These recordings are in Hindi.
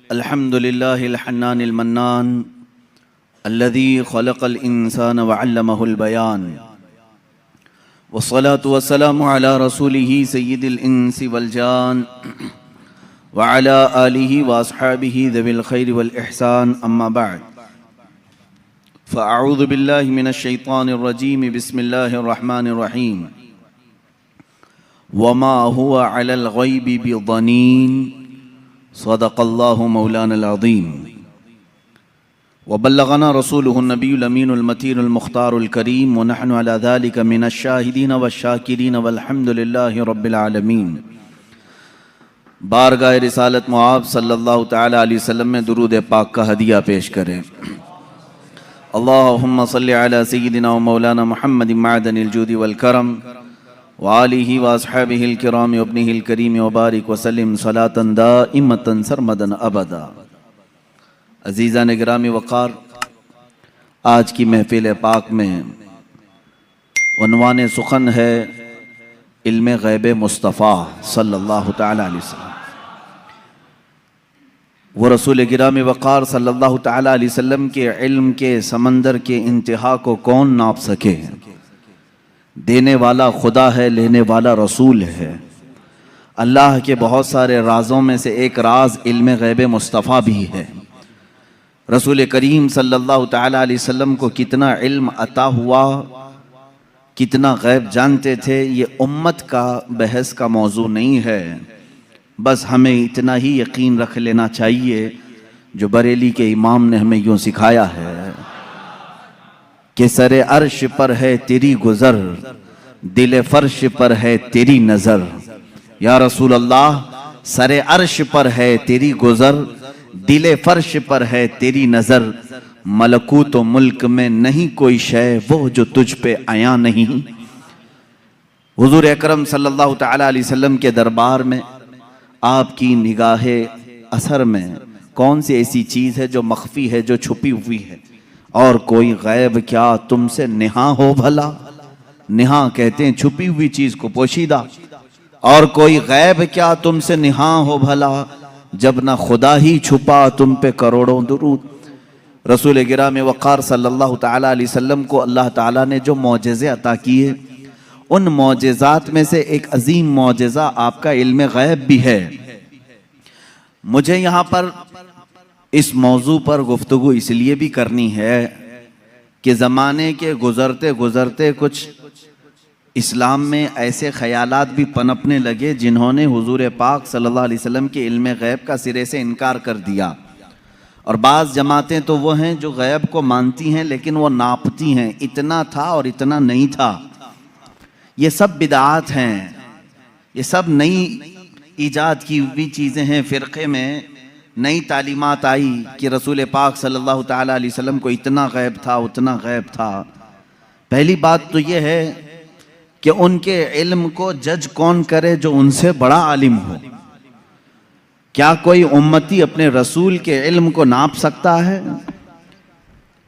अल्हम्दुलिल्लाहिल हन्नानिल मन्नान अल्लज़ी खलक़ल इंसान व अल्लमहुल बयान वस्सलातु वस्सलामु अला रसूलिही सय्यिदिल इंसी वल जान व अला आलिही व अस्हाबिही ज़विल खैरि वल इहसान अम्मा बअद फ़अऊज़ु बिल्लाहि मिनश शैतानिर रजीम बिस्मिल्लाहिर रहमानिर रहीम वमा हुवा अलल गैबि बिज़नीन सदक़ल्लाहु मौलानल अज़ीम वबल्लगना रसूलुहुन नबियुल अमीनुल मतीनुल मुख्तारुल करीम व नहनु अला ज़ालिका मिनश शाहिदीन वश्शाकिरीन वल्हम्दुलिल्लाहि रब्बिल आलमीन। बारगाह रिसालत मुआब सल्लल्लाहु तआला अलैहि वसल्लम में दुरूद पाक का हदिया पेश करें। अल्लाहुम्मा सल्लि अला सय्यिदिना व मौलाना मुहम्मदिन मअदनिल जूदि वल करम व आलिहि व अस्हाबिहिल किराम व इब्निहिल करीम व बारिक व सल्लिम सलातन दाइमतन सरमदन अबदा। अज़ीज़ान गिरामी वक़ार, आज की महफिल पाक में उन्वान सुखन है इल्म ग़ैब मुस्तफ़ा सल्लल्लाहु तआला अलैहि वसल्लम। वो रसूल गिरामी वक़ार सल्लल्लाहु तआला अलैहि वसल्लम के इल्म के समंदर के इंतहा को कौन नाप सके। देने वाला खुदा है, लेने वाला रसूल है। अल्लाह के बहुत सारे राज़ों में से एक राज इल्म ग़ैब मुस्तफ़ा भी है। रसूल करीम सल्लल्लाहु तआला अलैहि वसल्लम को कितना इल्म अता हुआ, कितना ग़ैब जानते थे, ये उम्मत का बहस का मौजू नहीं है। बस हमें इतना ही यकीन रख लेना चाहिए जो बरेली के इमाम ने हमें यूँ सिखाया है कि सरे अर्श पर है तेरी गुज़र, दिल फर्श पर है तेरी नज़र। या रसूल अल्लाह, सरे अर्श पर है तेरी गुज़र, दिल फर्श पर है तेरी नज़र। मलकूत व मुल्क में नहीं कोई शय वो जो तुझ पे आया नहीं। हुज़ूर अकरम सल्लल्लाहु तआला अलैहि वसल्लम के दरबार में आपकी निगाहे असर में कौन सी ऐसी चीज़ है जो मख्फी है, जो छुपी हुई है। और कोई गैब क्या तुमसे निहा हो भला। निहा कहते हैं छुपी हुई चीज़ को, पोशीदा। और कोई गैब क्या तुमसे निहा हो भला, जब ना खुदा ही छुपा तुम पे करोड़ों दुरूद। रसूल गिरामी वक़ार सल्लल्लाहु तआला अलैहि वसल्लम को अल्लाह ताला ने जो मौजज़े अता किए, उन मौजज़ात में से एक अजीम मौजज़ा आपका इल्म गैब भी है। मुझे यहाँ पर इस मौजू पर गुफ्तगू इसलिए भी करनी है कि ज़माने के गुज़रते गुज़रते कुछ इस्लाम में ऐसे ख़यालात भी पनपने लगे जिन्होंने हुज़ूर पाक सल्लल्लाहु अलैहि वसल्लम के इल्म गैब का सिरे से इनकार कर दिया। और बाज़ जमातें तो वो हैं जो गैब को मानती हैं लेकिन वो नापती हैं, इतना था और इतना नहीं था। ये सब बिदआत हैं, ये सब नई ईजाद की हुई चीज़ें हैं। फ़िरक़े में नई तालीमात आई कि रसूल पाक सल्लल्लाहु तआला अलैहि वसल्लम को इतना गैब था, उतना गैब था। पहली बात तो ये है कि उनके इल्म को जज कौन करे जो उनसे बड़ा आलिम हो। क्या कोई उम्मती अपने रसूल के इल्म को नाप सकता है?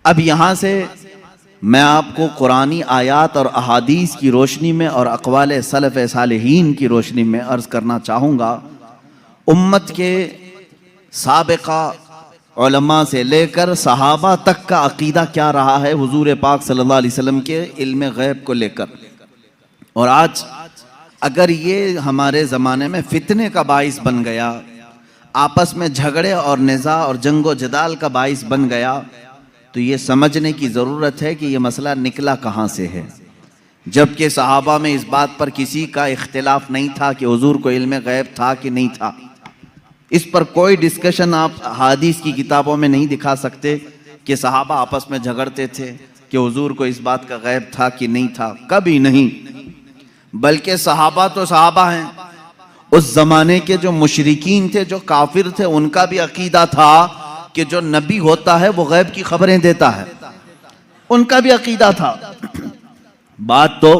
अब यहाँ से मैं आपको कुरानी आयात और अहादीस की रोशनी में और अक़वाल सलफ़ सालिहीन की रोशनी में अर्ज़ करना चाहूँगा, उम्मत के साबिक़ा उलमा से लेकर सहाबा तक का अक़ीदा क्या रहा है हुज़ूर पाक सल्लल्लाहु अलैहि वसल्लम के इल्म गैब को लेकर। और आज अगर ये हमारे ज़माने में फितने का बाइस बन गया, आपस में झगड़े और निज़ा और जंगो जदाल का बाइस बन गया, तो ये समझने की ज़रूरत है कि ये मसला निकला कहाँ से है। जबकि सहाबा में इस बात पर किसी का इख्तिलाफ नहीं था कि हुज़ूर को इल्म गैब था कि नहीं था। इस पर कोई डिस्कशन आप हदीस की किताबों में नहीं दिखा सकते कि सहाबा आपस में झगड़ते थे कि हुज़ूर को इस बात का गैब था कि नहीं था, कभी नहीं। बल्कि सहाबा तो सहाबा हैं, उस ज़माने के जो मुशरिकीन थे, जो काफिर थे, उनका भी अकीदा था कि जो नबी होता है वो गैब की खबरें देता है। उनका भी अकीदा था। बात तो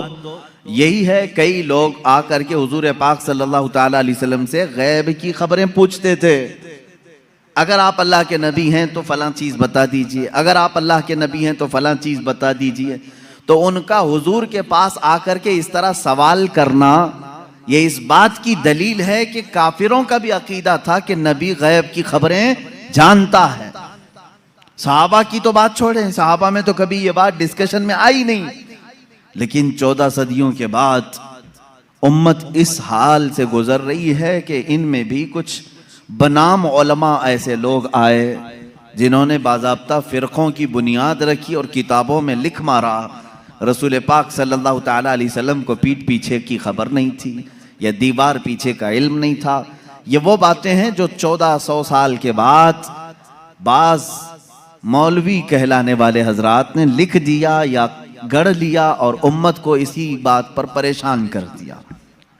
यही है, कई लोग आकर के हुजूर पाक सल्लल्लाहु तआला अलैहि वसल्लम से गैब की खबरें पूछते थे। अगर आप अल्लाह के नबी हैं तो फलां चीज़ बता दीजिए, अगर आप अल्लाह के नबी हैं तो फलां चीज़ बता दीजिए। तो उनका हुजूर के पास आकर के इस तरह सवाल करना ये इस बात की दलील है कि काफिरों का भी अकीदा था कि नबी गैब की खबरें जानता है। सहाबा की तो बात छोड़ें, सहाबा में तो कभी ये बात डिस्कशन में आई नहीं, लेकिन 14 सदियों के बाद उम्मत इस हाल से गुजर रही है कि इनमें भी कुछ बनाम उलमा ऐसे लोग आए जिन्होंने बाज़ाब्ता फ़िरक़ों की बुनियाद रखी और किताबों में लिख मारा रसूल पाक सल्लल्लाहु ताला अलैहि वसल्लम को पीठ पीछे की खबर नहीं थी या दीवार पीछे का इल्म नहीं था। ये वो बातें हैं जो 1400 साल के बाद बाज़ मौलवी कहलाने वाले हजरात ने लिख दिया या गढ़ लिया और उम्मत को इसी बात पर परेशान कर दिया,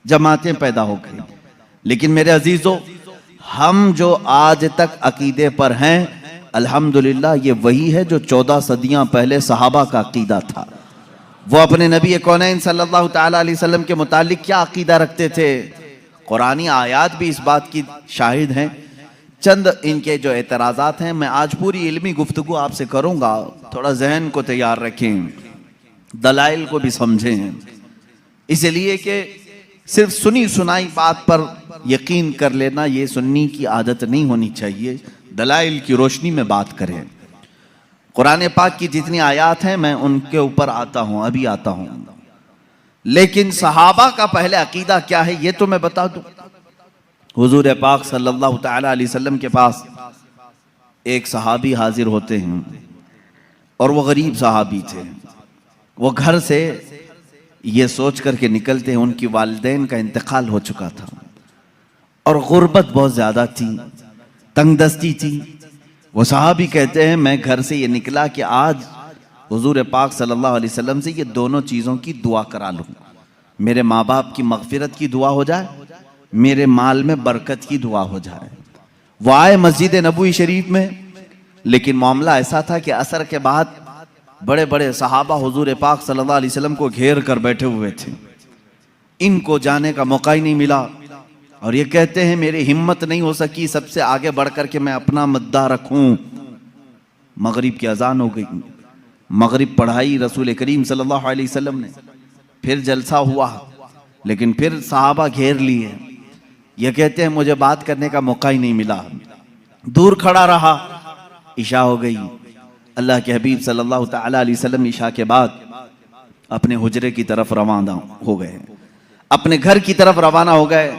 जमातें पैदा हो गई। लेकिन मेरे अजीजों, हम जो आज तक अकीदे पर हैं अल्हम्दुलिल्लाह ये वही है जो 14 सदियां पहले सहाबा का अकीदा था। वो अपने नबी कौनैन सल्लल्लाहु ताला अलैहि वसल्लम के मुतालिक क्या अकीदा रखते थे, कुरानी आयात भी इस बात की शाहिद हैं। चंद इनके जो एतराज़ात हैं, मैं आज पूरी इल्मी गुफ्तगू आपसे करूँगा, थोड़ा जहन को तैयार रखें, दलाइल को भी समझें, इसलिए कि सिर्फ सुनी सुनाई बात पर यकीन कर लेना ये सुन्नी की आदत नहीं होनी चाहिए। दलाइल की रोशनी में बात करें। कुरान पाक की जितनी आयात हैं मैं उनके ऊपर आता हूँ, अभी आता हूँ, लेकिन सहाबा का पहले अकीदा क्या है ये तो मैं बता दूं। हुजूर पाक सल्लल्लाहु ताला अलैहि वसल्लम के पास एक सहाबी हाजिर होते हैं और वो गरीब सहाबी थे। वो घर से ये सोच करके निकलते हैं उनकी वालिदैन का इंतकाल हो चुका था और गुर्बत बहुत ज़्यादा थी, तंगदस्ती थी। वो सहाबी कहते हैं मैं घर से ये निकला कि आज हुजूर पाक सल्लल्लाहु अलैहि वसल्लम से ये दोनों चीज़ों की दुआ करा लूँ, मेरे माँ बाप की मगफिरत की दुआ हो जाए, मेरे माल में बरकत की दुआ हो जाए। वो आए मस्जिद नबवी शरीफ में, लेकिन मामला ऐसा था कि असर के बाद बड़े बड़े सहाबा हुजूर पाक सल्लल्लाहु अलैहि वसल्लम को घेर कर बैठे हुए थे। इनको जाने का मौका ही नहीं मिला और ये कहते हैं मेरी हिम्मत नहीं हो सकी सबसे आगे बढ़ कर के मैं अपना मुद्दा रखूं। मगरिब की अजान हो गई, मगरिब पढ़ाई रसूल करीम सल्लल्लाहु अलैहि वसल्लम ने, फिर जलसा हुआ, लेकिन फिर सहाबा घेर लिए। ये कहते हैं मुझे बात करने का मौका ही नहीं मिला, दूर खड़ा रहा। इशा हो गई, अल्लाह के हबीब सल्लल्लाहु ताला अलैहि वसल्लम इशा के बाद अपने हुजरे की तरफ रवाना हो गए, अपने घर की तरफ रवाना हो गए।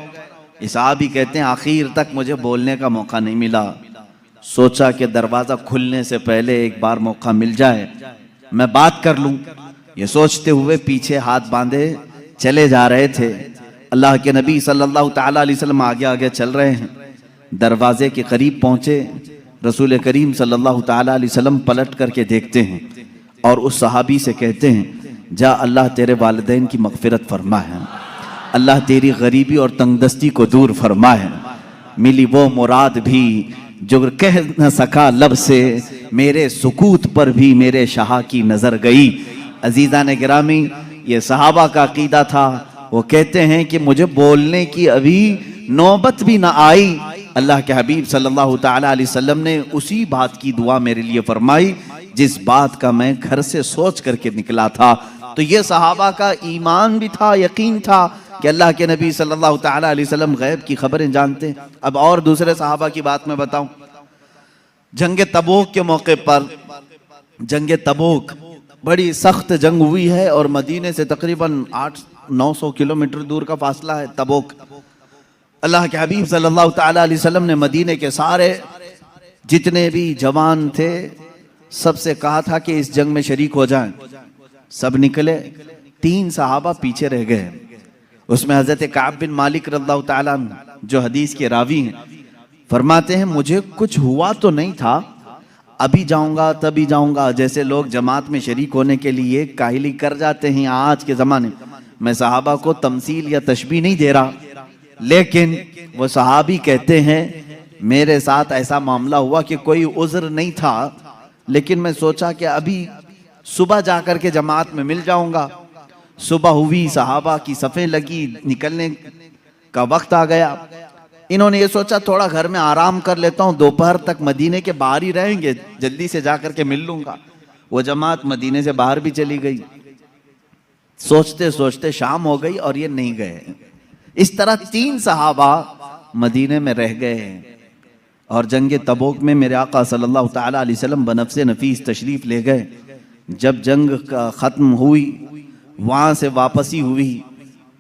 इस सहाबी कहते हैं आखिर तक मुझे बोलने का मौका नहीं मिला, सोचा कि दरवाज़ा खुलने से पहले एक बार मौका मिल जाए मैं बात कर लूं। ये सोचते हुए पीछे हाथ बांधे चले जा रहे थे। अल्लाह के नबी सल्लल्लाहु ताला अलैहि वसल्लम आगे आगे चल रहे हैं। दरवाजे के करीब पहुंचे, रसूल करीम सल्लल्लाहु ताला अलैहि वसल्लम पलट करके देखते हैं और उस सहाबी से कहते हैं जा अल्लाह तेरे वालिदैन की मगफिरत फरमा है, अल्लाह तेरी गरीबी और तंगदस्ती को दूर फरमा है। मिली वो मुराद भी जो कह न सका लब से, मेरे सुकूत पर भी मेरे शाह की नजर गई। अजीज़ा ने गिरामी, ये सहाबा का अकीदा था। वो कहते हैं कि मुझे बोलने की अभी नौबत भी ना आई, अल्लाह के हबीब सल्लल्लाहु ताला अलैहि वसल्लम ने उसी बात की दुआ मेरे लिए फरमाई जिस बात का मैं घर से सोच करके निकला था। तो ये सहाबा का ईमान भी था, यकीन था कि अल्लाह के नबी सल्लल्लाहु ताला अलैहि वसल्लम गैब की खबरें जानते हैं। अब और दूसरे सहाबा की बात मैं बताऊं। जंग तबूक के मौके पर, जंग तबूक बड़ी सख्त जंग हुई है और मदीने से तकरीबन 800-900 किलोमीटर दूर का फासला है तबूक। अल्लाह के हबीब सल्लल्लाहु ताला अलैहि वसल्लम ने मदीने के सारे जितने भी जवान थे सबसे कहा था कि इस जंग में शरीक हो जाएं। सब निकले, 3 सहाबा पीछे रह गए। उसमें हजरत काब बिन मालिक रज़ियल्लाहु ताला अन्हु जो हदीस के रावी हैं, फरमाते हैं मुझे कुछ हुआ तो नहीं था, अभी जाऊंगा तभी जाऊंगा, जैसे लोग जमात में शरीक होने के लिए काहिली कर जाते हैं आज के ज़माने। मैं सहाबा को तमसील या तशबीह नहीं दे रहा, लेकिन वो सहाबी कहते हैं मेरे साथ ऐसा मामला हुआ कि कोई उज़्र नहीं था, लेकिन मैं सोचा कि अभी सुबह जाकर के जमात में मिल जाऊंगा। सुबह हुई, सहाबा की सफ़ें लगी, निकलने का वक्त आ गया। इन्होंने ये सोचा थोड़ा घर में आराम कर लेता हूँ, दोपहर तक मदीने के बाहर ही रहेंगे, जल्दी से जाकर के मिल लूंगा। वो जमात मदीने से बाहर भी चली गई। सोचते सोचते शाम हो गई और ये नहीं गए। इस तरह 3 सहाबा मदीने में रह गए और जंग तबूक में मेरे आका सल्लल्लाहु ताला अलैहि वसल्लम बनफ्से नफीस तशरीफ़ ले गए। जब जंग का ख़त्म हुई, वहाँ से वापसी हुई,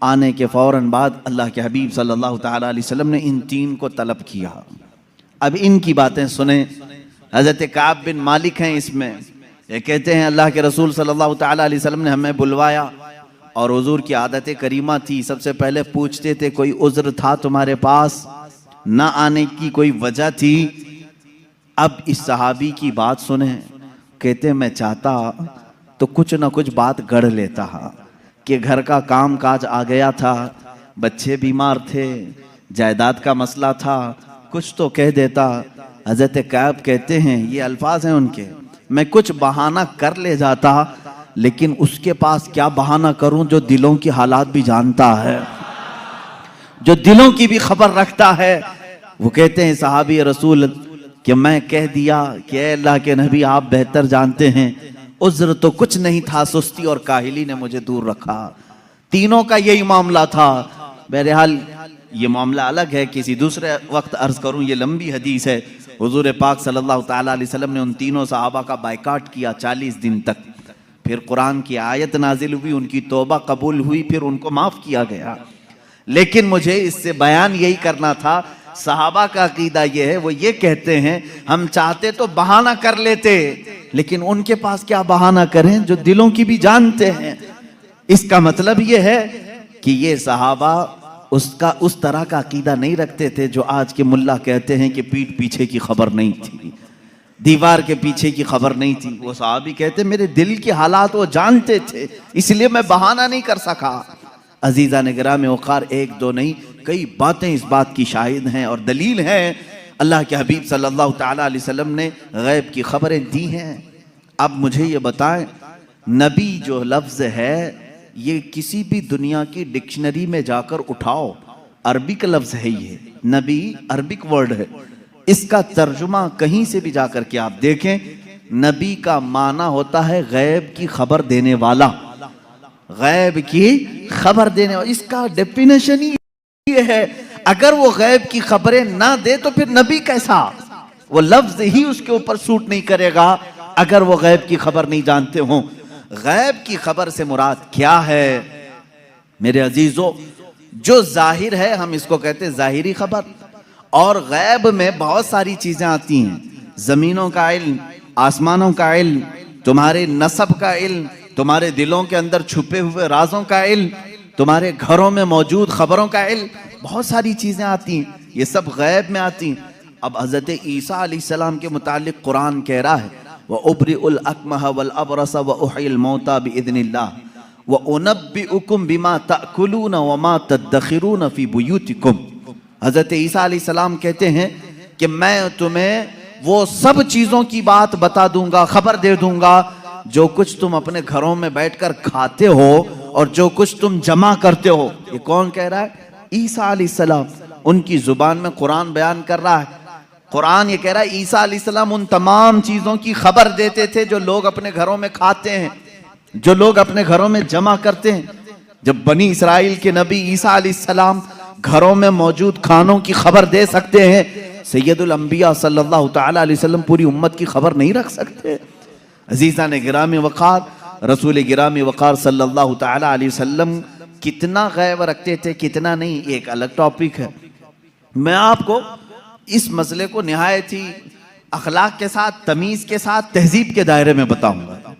आने के फ़ौरन बाद अल्लाह के हबीब सल्लल्लाहु ताला अलैहि वसल्लम ने इन 3 को तलब किया। अब इनकी बातें सुने। हज़रत काब बिन मालिक हैं इसमें। ये कहते हैं अल्लाह के रसूल सल्लल्लाहु ताला अलैहि वसल्लम ने हमें बुलवाया और हुजूर की आदत करीमा थी, सबसे पहले पूछते थे कोई उज़्र था तुम्हारे पास, ना आने की कोई वजह थी। अब इस सहाबी की बात सुने। कहते मैं चाहता तो कुछ ना कुछ बात गढ़ लेता कि घर का काम काज आ गया था, बच्चे बीमार थे, जायदाद का मसला था, कुछ तो कह देता। हज़रत कैब कहते हैं, ये अल्फाज हैं उनके, मैं कुछ बहाना कर ले जाता, लेकिन उसके पास क्या बहाना करूं जो दिलों की हालात भी जानता है, जो दिलों की भी खबर रखता है। वो कहते हैं सहाबी रसूल कि मैं कह दिया कि अल्लाह के नबी आप बेहतर जानते हैं, उज़्र तो कुछ नहीं था, सुस्ती और काहिली ने मुझे दूर रखा। तीनों का यही मामला था। बहरहाल ये मामला अलग है, किसी दूसरे वक्त अर्ज करूं, ये लंबी हदीस है। हुजूर पाक सल्लल्लाहु ताला अलैहि वसल्लम ने उन तीनों सहाबा का बायकाट किया 40 दिन तक। फिर कुरान की आयत नाजिल हुई, उनकी तौबा कबूल हुई, फिर उनको माफ किया गया। लेकिन मुझे इससे बयान यही करना था, सहाबा का अकीदा ये है, वो ये कहते हैं हम चाहते तो बहाना कर लेते, लेकिन उनके पास क्या बहाना करें जो दिलों की भी जानते हैं। इसका मतलब ये है कि ये सहाबा उसका उस तरह का अकीदा नहीं रखते थे जो आज के मुल्ला कहते हैं कि पीठ पीछे की खबर नहीं थी, दीवार के पीछे की खबर नहीं थी। वो सहाबी कहते मेरे दिल के हालात वो जानते थे, इसलिए मैं बहाना नहीं कर सका। अजीज़ा ने गिराम वक़ार, एक दो नहीं कई बातें इस बात की शाहिद हैं और दलील हैं। अल्लाह के हबीब सल्लल्लाहु ताला अलैहि वसल्लम ने गैब की खबरें दी हैं। अब मुझे ये बताएं, नबी जो लफ्ज़ है ये किसी भी दुनिया की डिक्शनरी में जाकर उठाओ, अरबिक लफ्ज़ है ये, नबी अरबिक वर्ड है, इसका तर्जुमा कहीं से भी जाकर के आप देखें, नबी का माना होता है गैब की खबर देने वाला, गैब की खबर देने वाला। इसका डेफिनेशन ही ये है, अगर वो गैब की खबरें ना दे तो फिर नबी कैसा, वो लफ्ज ही उसके ऊपर सूट नहीं करेगा अगर वो गैब की खबर नहीं जानते हो। गैब की खबर से मुराद क्या है मेरे अजीजों? जो जाहिर है हम इसको कहते हैं जाहिरी खबर, और गैब में बहुत सारी चीजें आती हैं। जमीनों का इल्म, आसमानों का इल्म, तुम्हारे नसब का इल्म, तुम्हारे दिलों के अंदर छुपे हुए राजों का इल्म, तुम्हारे घरों में मौजूद खबरों का इल्म, बहुत सारी चीजें आती हैं, ये सब गैब में आती हैं। अब हज़रत ईसा अलैहिस्सलाम के मुतालिक कुरान कह रहा है, व उब्रिउल अकमह वल अबरस व उहिल मौता बिइज़्निल्लाह व उनब्बिउकुम बिमा ताकुलून व मा तदखिरून फी बुयूतिकुम। हज़रत ईसा अलैहिस्सलाम कहते हैं कि मैं तुम्हें वो सब चीज़ों की बात बता दूंगा, खबर दे दूंगा जो कुछ तुम अपने घरों में बैठकर खाते हो और जो कुछ तुम जमा करते हो। ये कौन कह रहा है? ईसा अलैहिस्सलाम। उनकी जुबान में कुरान बयान कर रहा है। कुरान ये कह रहा है ईसा अलैहिस्सलाम उन तमाम चीज़ों की खबर देते थे जो लोग अपने घरों में खाते हैं, जो लोग अपने घरों में जमा करते हैं। जब बनी इसराइल के नबी ईसा अलैहिस्सलाम घरों में मौजूद खानों की खबर दे सकते हैं, सैयदुल अंबिया सल्लल्लाहु ताला अलैहि वसल्लम पूरी उम्मत की खबर नहीं रख सकते? अजीज़ा ने गिरामी वक़ार, रसूल गिरामी वक़ार सल्लल्लाहु ताला अलैहि वसल्लम कितना गैब रखते थे, कितना नहीं, एक अलग टॉपिक है। मैं आपको इस मसले को निहायत ही अखलाक के साथ, तमीज़ के साथ, तहजीब के दायरे में बताऊंगा,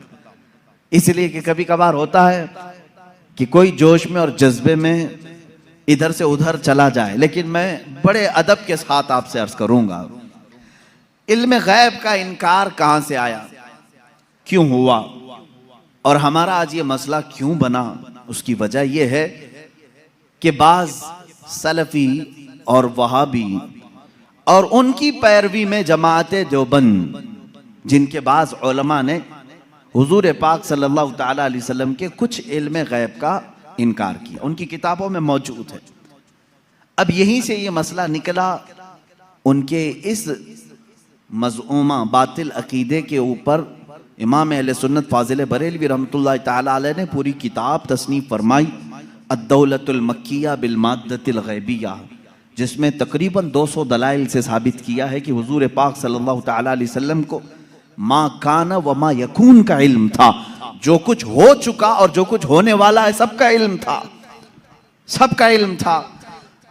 इसलिए कि कभी कभार होता है कि कोई जोश में और जज्बे में इधर से उधर चला जाए, लेकिन मैं बड़े अदब के साथ आपसे अर्ज करूंगा। इल्म गैब का इनकार कहां से आया, क्यों हुआ, और हमारा आज ये मसला क्यों बना? उसकी वजह यह है कि बाज सलफी और वहाबी और उनकी पैरवी में जमाअत देवबंद, जिनके बाज उलमा ने हुजूर पाक सल्लल्लाहु ताला अलैहि वसल्लम के कुछ इल्म गैब का इनकार किया, उनकी किताबों में मौजूद है। अब यहीं से ये मसला निकला, उनके इस मज़ऊमा बातिल अकीदे के ऊपर इमाम अहले सुन्नत फाजिल बरेलवी रहमतुल्लाह ताला अलैह ने पूरी किताब तसनीफ फरमाई, अद्दौलतुल मक्किया बिल माद्दतिल गैबिया, जिसमें तकरीबन 200 दलाइल से साबित किया है कि हुजूर पाक सल्लल्लाहु तआला अलैहि वसल्लम को मा कान व मा यकून का इल्म था। जो कुछ हो चुका और जो कुछ होने वाला है सबका इल्म था, सबका इल्म था।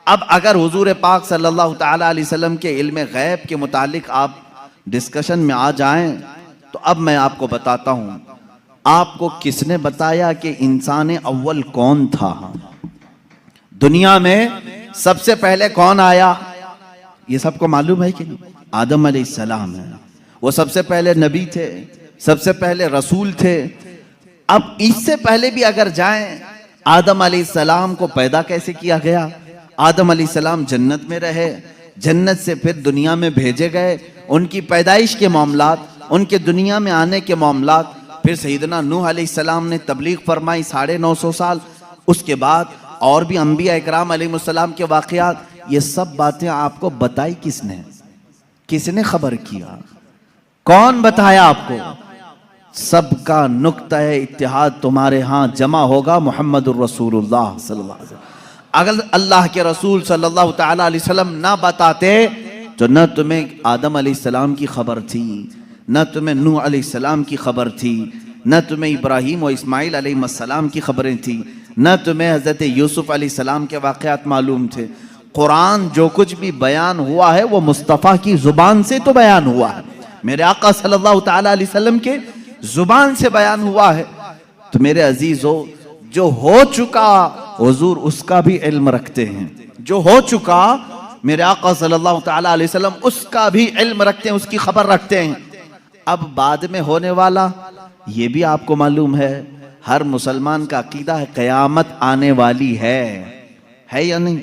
अब अगर हुजूर पाक सल्लल्लाहु तआला अलैहि वसल्लम के इल्म गैब के मुतालिक आप डिस्कशन में आ जाएं, तो अब मैं आपको बताता हूं, आपको किसने बताया कि इंसान अव्वल कौन था? दुनिया में सबसे पहले कौन आया? ये सबको मालूम है कि नहीं? आदम अलैहिस्सलाम है। वो सबसे पहले नबी थे, सबसे पहले रसूल थे। अब इससे पहले भी अगर जाएं, आदम अलैहिस्सलाम को पैदा कैसे किया गया? आदम अलैहिस्सलाम जन्नत में रहे, जन्नत से फिर दुनिया में भेजे गए। उनकी पैदाइश के मामलात, उनके दुनिया में आने के मामलात, फिर सैयदना नूह अलैहिस्सलाम ने तबलीग फरमाई 950 साल। उसके बाद और भी अंबिया इकराम अलैहिस्सलाम के वाक़यात, ये सब बातें आपको बताई किसने? किसने खबर किया? कौन बताया आपको? सबका नुक्ता इत्तिहाद तुम्हारे यहाँ जमा होगा मुहम्मदुर रसूलुल्लाह सल्लल्लाहु अलैहि वसल्लम। अगर अल्लाह के रसूल सल्लल्लाहु तआला अलैहि वसल्लम ना बताते तो न तुम्हें आदम अलैहिस्सलाम की खबर थी, न तुम्हें नूह अलैहिस्सलाम की खबर थी, न तुम्हें इब्राहीम और इस्माइल अलैहिस्सलाम की खबरें थी, न तुम्हें हज़रत यूसुफ अलैहिस्सलाम के वाक़यात मालूम थे। कुरान जो कुछ भी बयान हुआ है वो मुस्तफ़ा की ज़ुबान से तो बयान हुआ है, मेरे आका सल्लल्लाहु तआला अलैहि वसल्लम के ज़ुबान से बयान हुआ है। तो मेरे अजीज़ों, जो हो चुका हुजूर उसका भी इल्म रखते हैं, जो हो चुका मेरे आका सल्लल्लाहु तआला अलैहि वसल्लम उसका भी इल्म रखते हैं, उसकी खबर रखते हैं। अब बाद में होने वाला ये भी आपको मालूम है, हर मुसलमान का अकीदा है क़यामत आने वाली है या नहीं?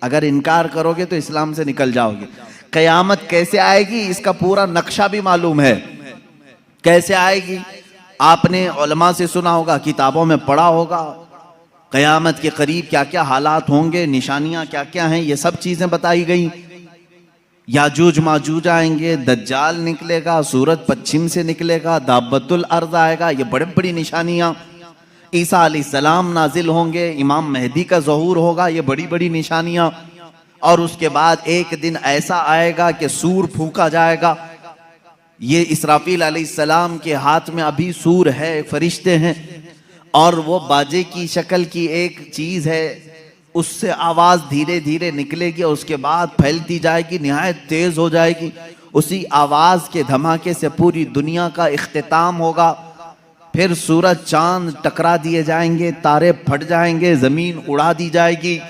अगर इनकार करोगे तो इस्लाम से निकल जाओगे। क़यामत कैसे आएगी इसका पूरा नक्शा भी मालूम है, कैसे आएगी आपने उलमा से सुना होगा, किताबों में पढ़ा होगा। क़यामत के करीब क्या क्या हालात होंगे, निशानियां क्या क्या हैं, ये सब चीज़ें बताई गई। याजूज माजूज आएंगे, दज्जाल निकलेगा, सूरज पश्चिम से निकलेगा, दाब्बतुल अर्ज़ आएगा, ये बड़ी बड़ी निशानियां। ईसा अलैहिस्सलाम नाजिल होंगे, इमाम मेहदी का ज़हूर होगा, ये बड़ी बड़ी निशानियां। और उसके बाद एक दिन ऐसा आएगा कि सूर फूंका जाएगा। ये इसराफील अलैहिस्सलाम के हाथ में अभी सूर है, फरिश्ते हैं, और वो बाजे की शक्ल की एक चीज़ है, उससे आवाज़ धीरे धीरे निकलेगी और उसके बाद फैलती जाएगी, निहायत तेज़ हो जाएगी। उसी आवाज़ के धमाके से पूरी दुनिया का इख्तिताम होगा। फिर सूरज चांद टकरा दिए जाएंगे, तारे फट जाएंगे, ज़मीन उड़ा दी जाएगी,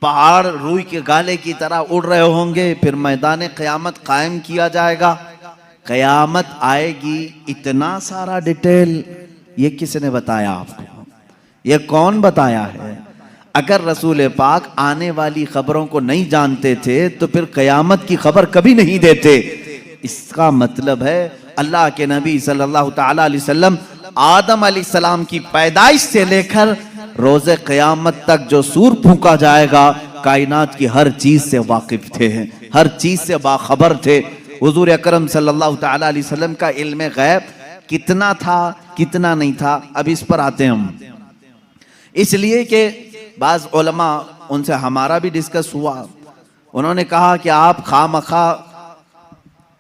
पहाड़ रूई के गाले की तरह उड़ रहे होंगे। फिर मैदान क़यामत कायम किया जाएगा, क़यामत आएगी। इतना सारा डिटेल ये किसने बताया आपको? ये कौन बताया है? अगर रसूल पाक आने वाली खबरों को नहीं जानते थे तो फिर क़यामत की खबर कभी नहीं देते। इसका मतलब है अल्लाह के नबी सल्लल्लाहु तआला अलैहि वसल्लम आदम अलैहिस्सलाम की पैदाइश से लेकर रोज़े क़यामत तक जो सूर फूंका जाएगा, कायनात की हर चीज़ से वाकिफ थे, हर चीज़ से बाखबर थे। हुजूर अकरम सल्लल्लाहु तआला अलैहि वसल्लम का इल्म गैब कितना था, कितना नहीं था, अब इस पर आते हैं हम। इसलिए कि बाज़ उलमा, उनसे हमारा भी डिस्कस हुआ, उन्होंने कहा कि आप खामखा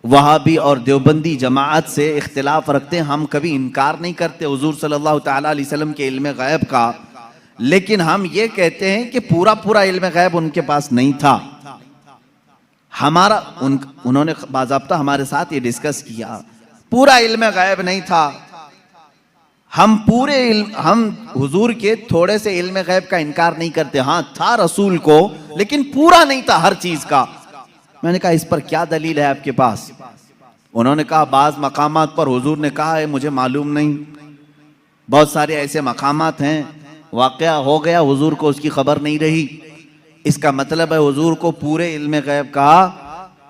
वहाबी और देवबंदी जमाअत से इख्तिलाफ रखते हैं। हम कभी इनकार नहीं करते हुजूर सल्लल्लाहु तआला अलैहि वसल्लम के इल्म गैब का, लेकिन हम ये कहते हैं कि पूरा पूरा इल्म गैब उनके पास नहीं था। हमारा उन्होंने बाज़ाब्ता हमारे साथ ये डिस्कस किया, पूरा इल्म गैब नहीं था। हम हम हुजूर के थोड़े से इल्म गैब का इनकार नहीं करते, हाँ था रसूल को, लेकिन पूरा नहीं था हर चीज का। मैंने कहा इस पर क्या दलील है आपके पास? उन्होंने कहा बाज़ मकामात पर हुजूर ने कहा है मुझे मालूम नहीं, बहुत सारे ऐसे मकामात हैं वाक़या हो गया, हुजूर को उसकी खबर नहीं रही। इसका मतलब है हुजूर को पूरे इल्म गैब का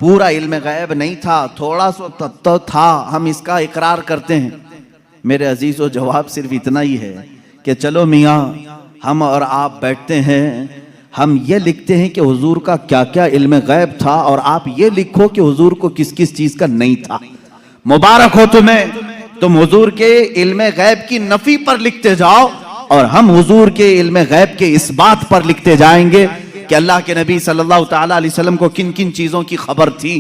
पूरा इल्म गैब नहीं था, थोड़ा सा तो था, हम इसका इकरार करते हैं। मेरे अजीज़ों, जवाब सिर्फ इतना ही है कि चलो मियाँ, हम और आप बैठते हैं, हम ये लिखते हैं कि हुजूर का क्या क्या इल्म गैब था, और आप ये लिखो कि हुजूर को किस किस चीज़ का नहीं था। मुबारक हो तुम्हें, तुम हुजूर के इल्म गैब की नफी पर लिखते जाओ और हम हुजूर के इल्म गैब के इस बात पर लिखते जाएंगे कि अल्लाह के नबी सल्लल्लाहु ताला अलैहि वसल्लम को किन किन चीजों की खबर थी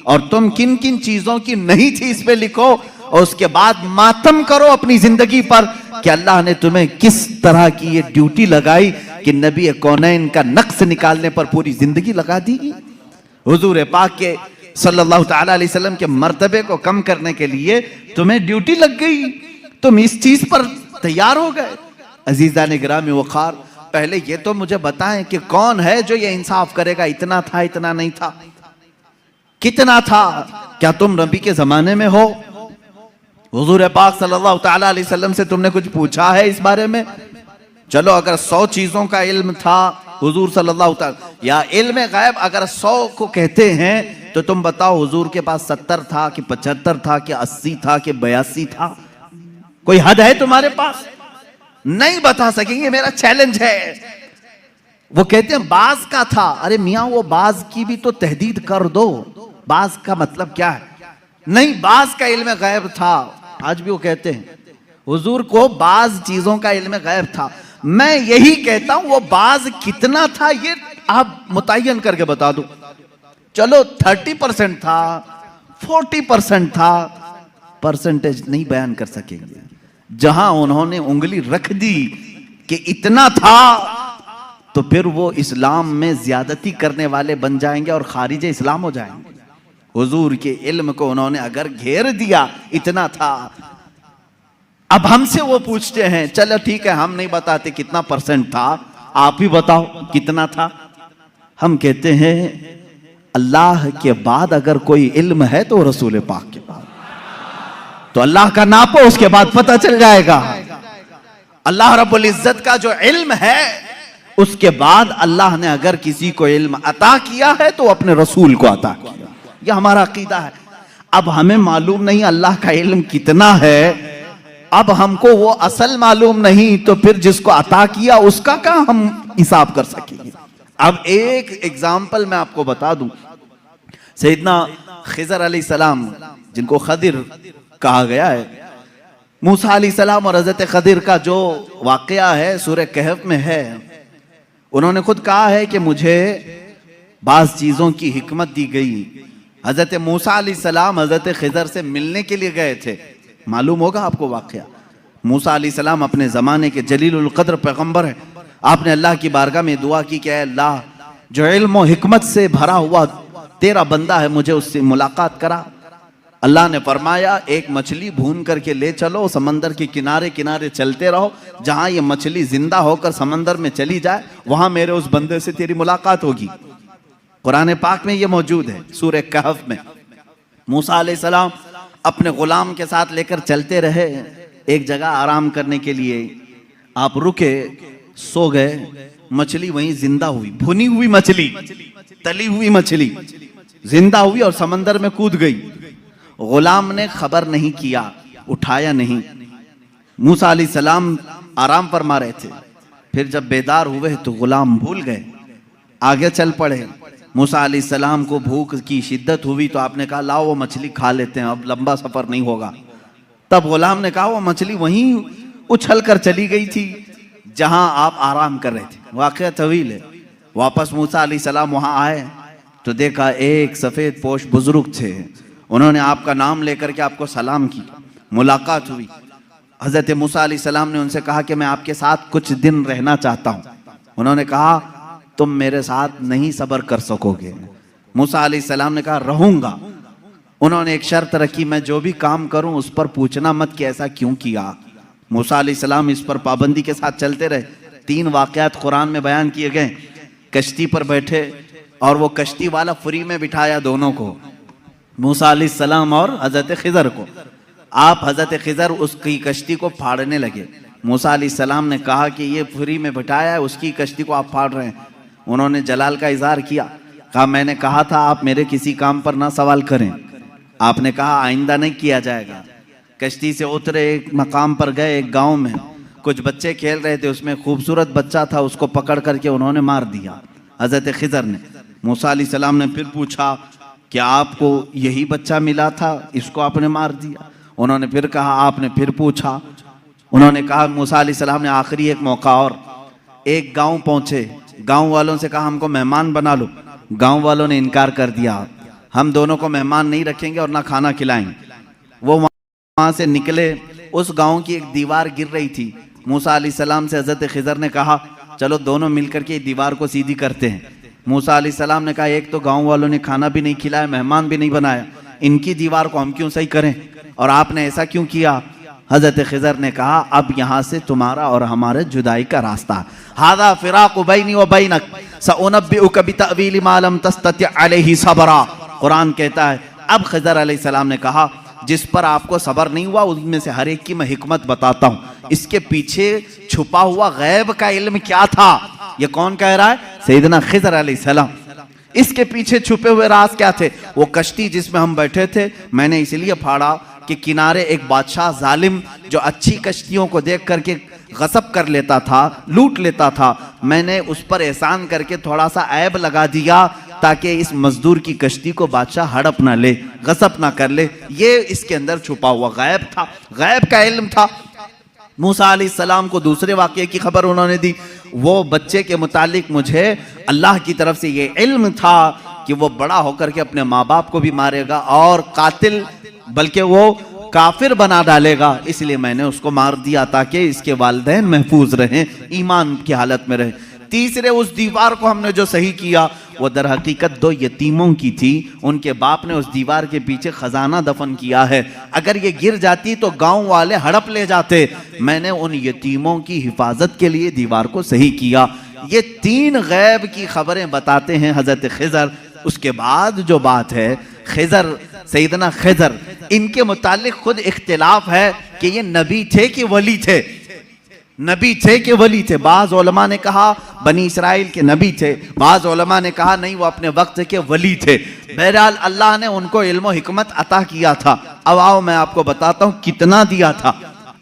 और तुम किन किन चीजों की नहीं थी, इस पे लिखो। और उसके बाद मातम करो अपनी जिंदगी पर कि अल्लाह ने तुम्हें किस तरह की ये ड्यूटी लगाई कि नबी कौनैन का नक्श निकालने पर पूरी जिंदगी लगा दी। हुजूर पाक के सल्लल्लाहु ताला अलैहि वसल्लम के मर्तबे को कम करने के लिए तुम्हें ड्यूटी लग गई, तुम इस चीज पर तैयार हो गए। अजीजा ने गिरामी वक़ार, पहले ये तो मुझे बताएं कि कौन है जो ये इंसाफ करेगा, इतना था इतना नहीं था, कितना था? क्या तुम नबी के जमाने में हो? हुजूर पाक सल्लल्लाहु ताला अलैहि वसल्लम से तुमने कुछ पूछा है इस बारे में? चलो अगर 100 चीजों का इल्म था हुजूर सल्लल्लाहु ताला, या इल्म गैब अगर 100 को कहते हैं तो तुम बताओ हुजूर के पास 70 था कि 75 था कि 80 था कि 82 था? कोई हद है तुम्हारे पास? नहीं बता सकेंगे, मेरा चैलेंज है। वो कहते हैं बाज का था। अरे मियां, वो बाज की भी तो तहदीद कर दो, बाज का मतलब क्या है? नहीं, बाज का इल्म गैब था। आज भी वो कहते हैं हुजूर को बाज चीजों का इल्म गैब था। मैं यही कहता हूं वो बाज कितना था ये आप मुतय्यन करके बता दो। चलो 30% था, 40% था, परसेंटेज नहीं बयान कर सकेंगे। जहां उन्होंने उंगली रख दी कि इतना था, तो फिर वो इस्लाम में ज्यादती करने वाले बन जाएंगे और खारिज इस्लाम हो जाएंगे। हुजूर के इल्म को उन्होंने अगर घेर दिया इतना था, अब हमसे वो पूछते हैं चलो ठीक है हम नहीं बताते कितना परसेंट था, आप ही बताओ कितना था। हम कहते हैं अल्लाह के बाद अगर कोई इल्म है तो रसूल पाक के बाद, तो अल्लाह का नापो, उसके बाद पता चल जाएगा। अल्लाह रब्बुल इज्जत का जो इल्म है उसके बाद अल्लाह ने अगर किसी को इल्म अता किया है तो अपने रसूल को अता किया। यह हमारा अकीदा है। अब हमें मालूम नहीं अल्लाह का इल्म कितना है, अब हमको वो असल मालूम नहीं, तो फिर जिसको अता किया उसका क्या हम हिसाब कर सकेंगे? अब एक एग्जाम्पल मैं आपको बता दूं। सैयदना खिजर अलैहिस्सलाम, जिनको खदिर कहा गया है, मूसा अलैहिस्सलाम और हजरत खदिर का जो वाकया है सूरह कहफ में है। उन्होंने खुद कहा है कि मुझे बाज चीजों की हिकमत दी गई। हजरत मूसा अलैहिस्सलाम हजरत खिजर से मिलने के लिए गए थे, मालूम होगा आपको वाकया। मूसा अलैहिस्सलाम अपने ज़माने के जलीलुल क़द्र पैगंबर है। आपने अल्लाह की बारगाह में दुआ की कि अल्लाह जो इल्म और हिकमत से भरा हुआ तेरा बंदा है, मुझे उससे मुलाकात करा। अल्लाह ने फरमाया एक मछली भून करके ले चलो, समंदर के किनारे किनारे चलते रहो, जहां ये मछली जिंदा होकर समंदर में चली जाए वहां मेरे उस बंदे से तेरी मुलाकात होगी। कुरान पाक में ये मौजूद है सूरह कहफ में। मूसा अलैहिस्सलाम अपने गुलाम के साथ लेकर चलते रहे एक जगह आराम करने के लिए। आप रुके, सो गए, मछली वहीं जिंदा हुई, भुनी हुई मछली, तली हुई मछली जिंदा हुई और समंदर में कूद गई। गुलाम ने खबर नहीं किया, उठाया नहीं। मूसा अलैहिस्सलाम आराम फरमा रहे थे, फिर जब बेदार हुए तो गुलाम भूल गए, आगे चल पड़े। मूसा अलैहिस्सलाम को भूख की शिद्दत हुई तो आपने कहा लाओ वो मछली खा लेते हैं, अब लंबा सफर नहीं होगा। तब गुलाम ने कहा वो मछली वहीं उछल कर चली गई थी जहां आप आराम कर रहे थे। वाकया तवील है। वापस मूसा अलैहिस्सलाम वहां आए तो देखा एक सफेद पोश बुजुर्ग थे। उन्होंने आपका नाम लेकर के आपको सलाम की, मुलाकात हुई। हजरत मूसा अलैहिस्सलाम ने उनसे कहा कि मैं आपके साथ कुछ दिन रहना चाहता हूं। उन्होंने कहा तुम मेरे साथ नहीं सब्र कर सकोगे। मूसा अलैहिस्सलाम ने कहा रहूंगा। उन्होंने एक शर्त रखी, मैं जो भी काम करूं उस पर पूछना मत कि ऐसा क्यों किया। मूसा अलैहिस्सलाम इस पर पाबंदी के साथ चलते रहे। 3 वाकयात कुरान में बयान किए गए। कश्ती पर बैठे और वो कश्ती वाला फ्री में बिठाया दोनों को, मूसा अलैहिस्सलाम और हजरत खिजर को। आप हजरत खिजर उसकी कश्ती को फाड़ने लगे। मूसा अलैहिस्सलाम ने कहा कि ये फ्री में बिठाया है, उसकी कश्ती को आप फाड़ रहे हैं। उन्होंने जलाल का इजहार किया, कहा मैंने कहा था आप मेरे किसी काम पर ना सवाल करें। आपने कहा आइंदा नहीं किया जाएगा। कश्ती से उतरे, एक मकाम पर गए, एक गांव में कुछ बच्चे खेल रहे थे, उसमें खूबसूरत बच्चा था, उसको पकड़ करके उन्होंने मार दिया हजरत खिजर ने। मूसा अलैहिस्सलाम ने फिर पूछा कि आपको यही बच्चा मिला था, इसको आपने मार दिया? उन्होंने फिर कहा। आपने फिर पूछा उन्होंने कहा, मूसा अलैहिस्सलाम ने आखिरी एक मौका और, एक गांव पहुंचे, गांव वालों से कहा हमको मेहमान बना लो। गांव वालों ने इनकार कर दिया, हम दोनों को मेहमान नहीं रखेंगे और ना खाना खिलाएंगे। वो वहां से निकले, उस गांव की एक दीवार गिर रही थी। मूसा अलैहिस्सलाम से हजरत खिज़र ने कहा चलो दोनों मिलकर के दीवार को सीधी करते हैं। मूसा अलैहिस्सलाम ने कहा एक तो गांव वालों ने खाना भी नहीं खिलाया, मेहमान भी नहीं बनाया, इनकी दीवार को हम क्यों सही करें, और आपने ऐसा क्यों किया। हजरत खिज़र ने कहा अब यहाँ से तुम्हारा और हमारे जुदाई का रास्ता, हादा फिराक़ु बैनी व बैनक सउनब्बिउक बितअवील मा लम तस्तति अलैहि सबरा। कुरान कहता है अब खिज़र अलैहिस्सलाम ने कहा जिस पर आपको सबर नहीं हुआ उनमें से हर एक की मैं हिकमत बताता हूँ, इसके पीछे छुपा हुआ गैब का इल्म क्या था। ये कौन कह रहा है? सैयदना खिज़र अलैहिस्सलाम। इसके पीछे छुपे हुए राज क्या थे? वो कश्ती जिसमें हम बैठे थे, मैंने इसलिए फाड़ा कि किनारे एक बादशाह जालिम जो अच्छी कश्तियों को देख करके गसब कर लेता था, लूट लेता था, मैंने उस पर एहसान करके थोड़ा सा ऐब लगा दिया ताकि इस मजदूर की कश्ती को बादशाह हड़प ना ले, गसब ना कर ले। ये इसके अंदर छुपा हुआ गैब था, गैब का इल्म था। मूसा अलैहिस्सलाम को दूसरे वाक़ये की खबर उन्होंने दी। वो बच्चे के मुतालिक मुझे अल्लाह की तरफ से ये इल्म था कि वो बड़ा होकर के अपने माँ बाप को भी मारेगा और कातिल बल्कि वो काफिर बना डालेगा, इसलिए मैंने उसको मार दिया ताकि इसके वालिदैन महफूज रहें, ईमान की हालत में रहें। तीसरे, उस दीवार को हमने जो सही किया वो दर हकीकत दो यतीमों की थी, उनके बाप ने उस दीवार के पीछे खजाना दफन किया है, अगर ये गिर जाती तो गांव वाले हड़प ले जाते। मैंने उन यतीमों की हिफाजत के लिए दीवार को सही किया। ये तीन गैब की खबरें बताते हैं हजरत खिज़र। उसके बाद जो बात है खिज़र, सैयदना खिज़र, इनके मुतालिक खुद इख्तिलाफ है कि ये नबी थे कि वली थे, नबी थे कि वली थे। बाज़ उलमा ने कहा बनी इसराइल के नबी थे, बाज़ उलमा ने कहा नहीं वो अपने वक्त के वली थे। बहरहाल अल्लाह ने उनको इल्म हिकमत अता किया था। अब आओ मैं आपको बताता हूँ कितना दिया था।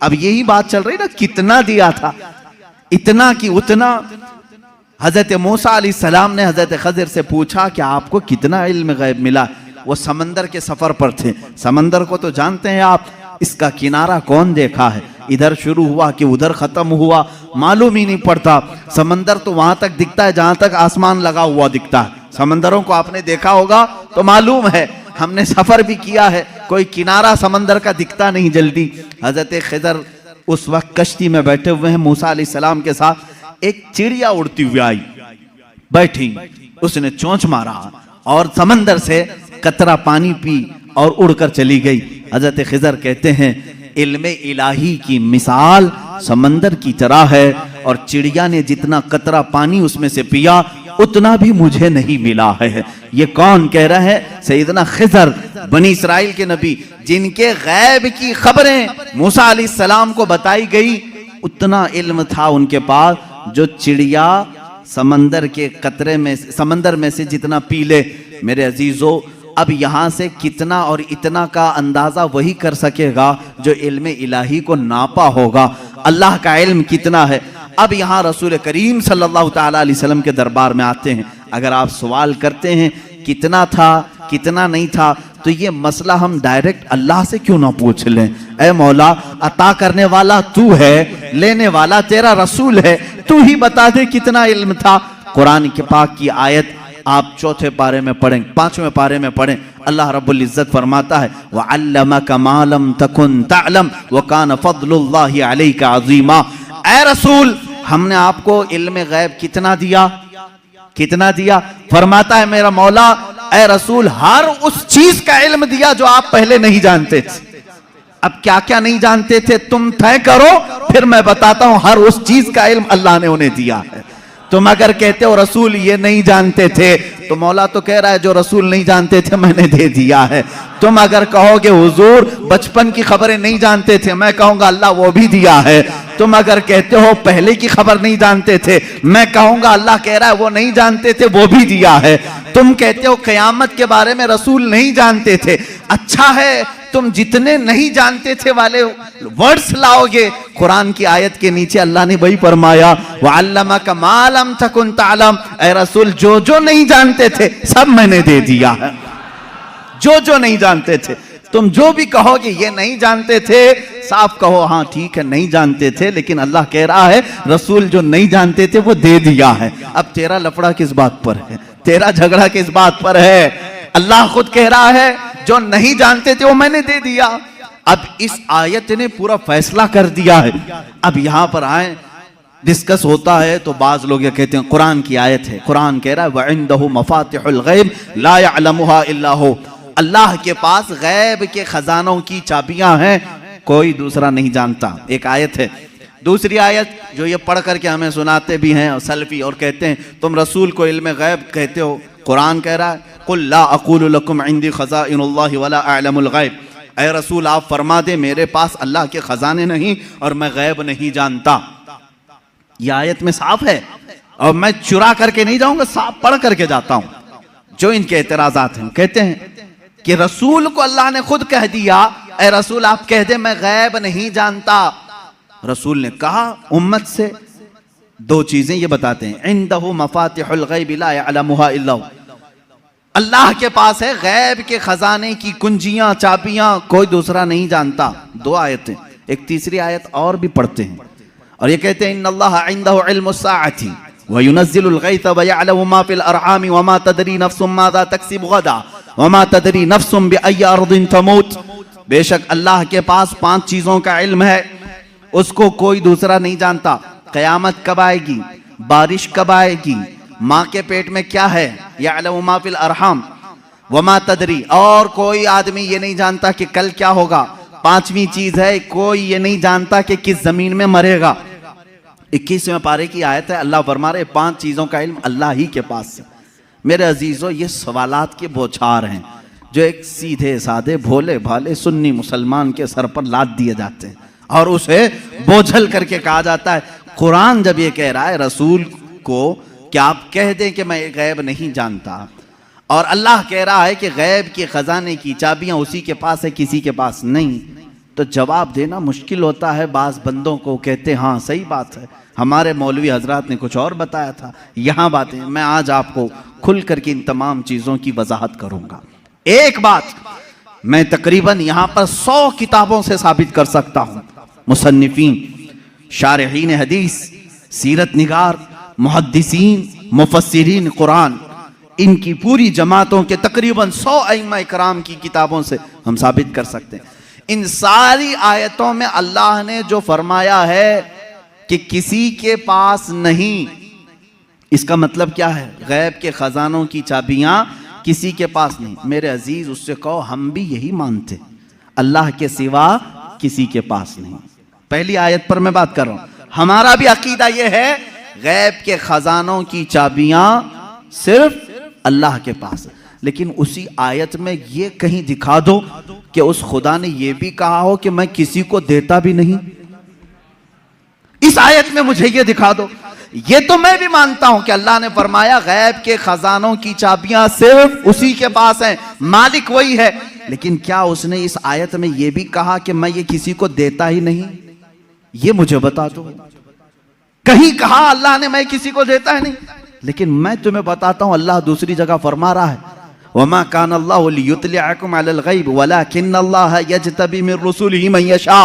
अब यही बात चल रही ना, कितना दिया था, इतना कि उतना। हजरत मूसा अलैहिस्सलाम ने हजरत खिज़र से पूछा कि आपको कितना इल्म गैब मिला। वो समंदर के सफर पर थे, समंदर को तो जानते हैं आप, इसका किनारा कौन देखा है, इधर शुरू हुआ कि उधर खत्म हुआ मालूम ही नहीं पड़ता। समंदर तो वहां तक दिखता है जहां तक आसमान लगा हुआ दिखता है। समंदरों को आपने देखा होगा तो मालूम है, हमने सफर भी किया है, कोई किनारा समंदर का दिखता नहीं जल्दी। हजरत खिज़र उस वक्त कश्ती में बैठे हुए हैं मूसा अलैहिस्सलाम के साथ। एक चिड़िया उड़ती हुई आई, बैठी, उसने चोंच मारा और समंदर से कतरा पानी पी और उड़कर चली गई। हजरत खिज़र कहते हैं इल्मे इलाही की मिसाल समंदर की तरह है, और चिड़िया ने जितना कतरा पानी उसमें से पिया उतना भी मुझे नहीं मिला है। ये कौन कह रहा है? सैयदना खिज़र, बनी इसराइल के नबी, जिनके गैब की खबरें मूसा अलैहिस्सलाम को बताई गई, उतना इल्म था उनके पास जो चिड़िया समंदर के कतरे में, समंदर में से जितना पी ले। मेरे अजीजों, अब यहाँ से कितना और इतना का अंदाजा वही कर सकेगा जो इल्म इलाही को नापा होगा। अल्लाह का इल्म कितना है। अब यहाँ रसूल करीम सल्लल्लाहु ताला अलैहि वसल्लम के दरबार में आते हैं। अगर आप सवाल करते हैं कितना था कितना नहीं था, तो ये मसला हम डायरेक्ट अल्लाह से क्यों ना पूछ लें? ऐ मौला, अता करने वाला तू है, लेने वाला तेरा रसूल है, तू ही बता दे कितना इल्म था। कुरान के पाक की आयत आप चौथे पारे में पढ़ें, पांचवें पारे में पढ़ें। अल्लाह रब्बुल इज्जत फरमाता है वअल्लमका मा लम तकुन तअलम व कान फज़लुल्लाहि अलैका अज़ीमा। ऐ रसूल, हमने आपको इल्म गैब कितना दिया, कितना दिया? फरमाता है मेरा मौला, ऐ रसूल, हर उस चीज का इल्म दिया जो आप पहले नहीं जानते थे। अब क्या क्या नहीं जानते थे तुम तय करो, फिर मैं बताता हूं। हर उस चीज का इल्म अल्लाह ने उन्हें दिया है। तुम अगर कहते हो रसूल ये नहीं जानते थे, तो मौला तो कह रहा है जो रसूल नहीं जानते थे मैंने दे दिया है। तुम अगर कहोगे हुजूर बचपन की खबरें नहीं जानते थे, मैं कहूंगा अल्लाह वो भी दिया है। तुम अगर कहते हो पहले की खबर नहीं जानते थे, मैं कहूंगा अल्लाह कह रहा है वो नहीं जानते थे, वो भी दिया है। तुम कहते हो क़यामत के बारे में रसूल नहीं जानते थे, अच्छा है, तुम जितने नहीं जानते थे वाले वर्ड्स लाओगे, कुरान की आयत के नीचे अल्लाह ने वही फरमाया वअल्लमका मा लम तकुन तअलम। ऐ रसूल, जो जो नहीं जानते थे सब मैंने दे दिया है, जो जो नहीं जानते थे। तुम जो भी कहोगे ये नहीं जानते थे, साफ कहो हाँ ठीक है नहीं जानते थे, लेकिन अल्लाह कह रहा है रसूल जो नहीं जानते थे वो दे दिया है। अब तेरा लफड़ा किस बात पर है, तेरा झगड़ा किस बात पर है? अल्लाह खुद कह रहा है जो नहीं जानते थे वो मैंने दे दिया। अब इस आयत ने पूरा फैसला कर दिया है। अब यहां पर आए, डिस्कस होता है तो बाज लोग ये कहते हैं कुरान की आयत है, कुरान कह रहा है वइंदहु मफातिहुल गैब ला यअलमुहा इल्ला हु, अल्लाह के पास गैब के खजानों की चाबियां हैं, कोई दूसरा नहीं जानता। एक आयत है। दूसरी आयत जो ये पढ़ करके हमें सुनाते भी हैं और सल्फी और कहते हैं तुम रसूल को इल्म गैब कहते हो, कुरान कह रहा है कुल ला अक़ूलु लकुम इंदी खज़ाइनुल्लाहि वला अअलमुल गैब, ऐ रसूल आप फरमा दे मेरे पास अल्लाह के खजाने नहीं और मैं गैब नहीं जानता। ये आयत में साफ है और मैं चुरा करके नहीं जाऊंगा, साफ पढ़ करके जाता हूं। जो इनके एतराजात हैं कहते हैं कि रसूल को अल्लाह ने खुद कह दिया ऐ रसूल आप कह दे मैं गैब नहीं जानता। रसूल ने कहा उम्मत से दो चीजें ये बताते हैं, इंदहु मफातिहुल गैब ला यअलमुहा इल्ला हु, अल्लाह के पास है गैब के खजाने की कुंजियां चाबियां, कोई दूसरा नहीं जानता। दो आयतें, एक तीसरी आयत और भी पढ़ते हैं और ये कहते हैं इन्नल्लाह इंदहु इल्मुस्साअति व युनज़्ज़िलुल गैथ व यअलमु मा फिल अरहाम व मा तदरी नफ्सुम माज़ा तक्सिबु गदा व मा तदरी नफ्सुम बिअय्यि अर्दिन तमूत, बेशक अल्लाह के पास 5 चीजों का इल्म है, उसको कोई दूसरा नहीं जानता। कयामत कब आएगी, बारिश कब आएगी, माँ के पेट में क्या है, यअलमु मा फिल अरहाम व मा तदरी, और कोई आदमी ये नहीं जानता कि कल क्या होगा। 5वीं चीज है कोई ये नहीं जानता कि किस जमीन में मरेगा। 21वें पारे की आयत है, अल्लाह फरमा रहे 5 चीजों का इल्म अल्लाह ही के पास है। मेरे अजीजों ये सवालात के बौछार हैं जो एक सीधे साधे भोले भाले सुन्नी मुसलमान के सर पर लाद दिए जाते हैं और उसे बोझल करके कहा जाता है। कुरान जब ये कह रहा है रसूल को कि आप कह दें कि मैं गैब नहीं जानता, और अल्लाह कह रहा है कि गैब के खजाने की चाबियां उसी के पास है किसी के पास नहीं, तो जवाब देना मुश्किल होता है। बाज बंदों को कहते हाँ सही बात है, हमारे मौलवी हजरात ने कुछ और बताया था, यहाँ बातें। मैं आज आपको खुल करके इन तमाम चीज़ों की वजाहत करूँगा। एक बात मैं तकरीबन यहाँ पर 100 किताबों से साबित कर सकता हूँ। मुसन्निफीन, शारहीन हदीस, सीरत निगार, मुहद्दिसीन, मुफस्सिरीन कुरान, इनकी पूरी जमातों के तकरीबन 100 अइम्मा इकराम की किताबों से हम साबित कर सकते हैं। इन सारी आयतों में अल्लाह ने जो फरमाया है कि किसी के पास नहीं, इसका मतलब क्या है? गैब के खजानों की चाबियां किसी के पास नहीं। मेरे अजीज उससे कहो हम भी यही मानते, अल्लाह के सिवा किसी के पास नहीं। पहली आयत पर मैं बात कर रहा हूं, हमारा भी अकीदा यह है गैब के खजानों की चाबियां सिर्फ अल्लाह के पास। लेकिन उसी आयत में ये कहीं दिखा दो कि उस खुदा ने यह भी कहा हो कि मैं किसी को देता भी नहीं। इस आयत में मुझे ये दिखा दो। ये तो मैं भी मानता हूं कि अल्लाह ने फरमाया गैब के खजानों की चाबियां सिर्फ उसी के पास हैं, मालिक वही है। लेकिन क्या उसने इस आयत में यह भी कहा कि मैं ये किसी को देता ही नहीं? ये मुझे बता दो। कहीं कहा अल्लाह ने मैं किसी को देता ही नहीं? लेकिन मैं तुम्हें बताता हूं अल्लाह दूसरी जगह फरमा रहा है वमा कान अल्लाहु लियुत्लिअकुम अलल गैब वलाकिन्नल्लाह यज्तबी मिन रुसुलिही मन यशा।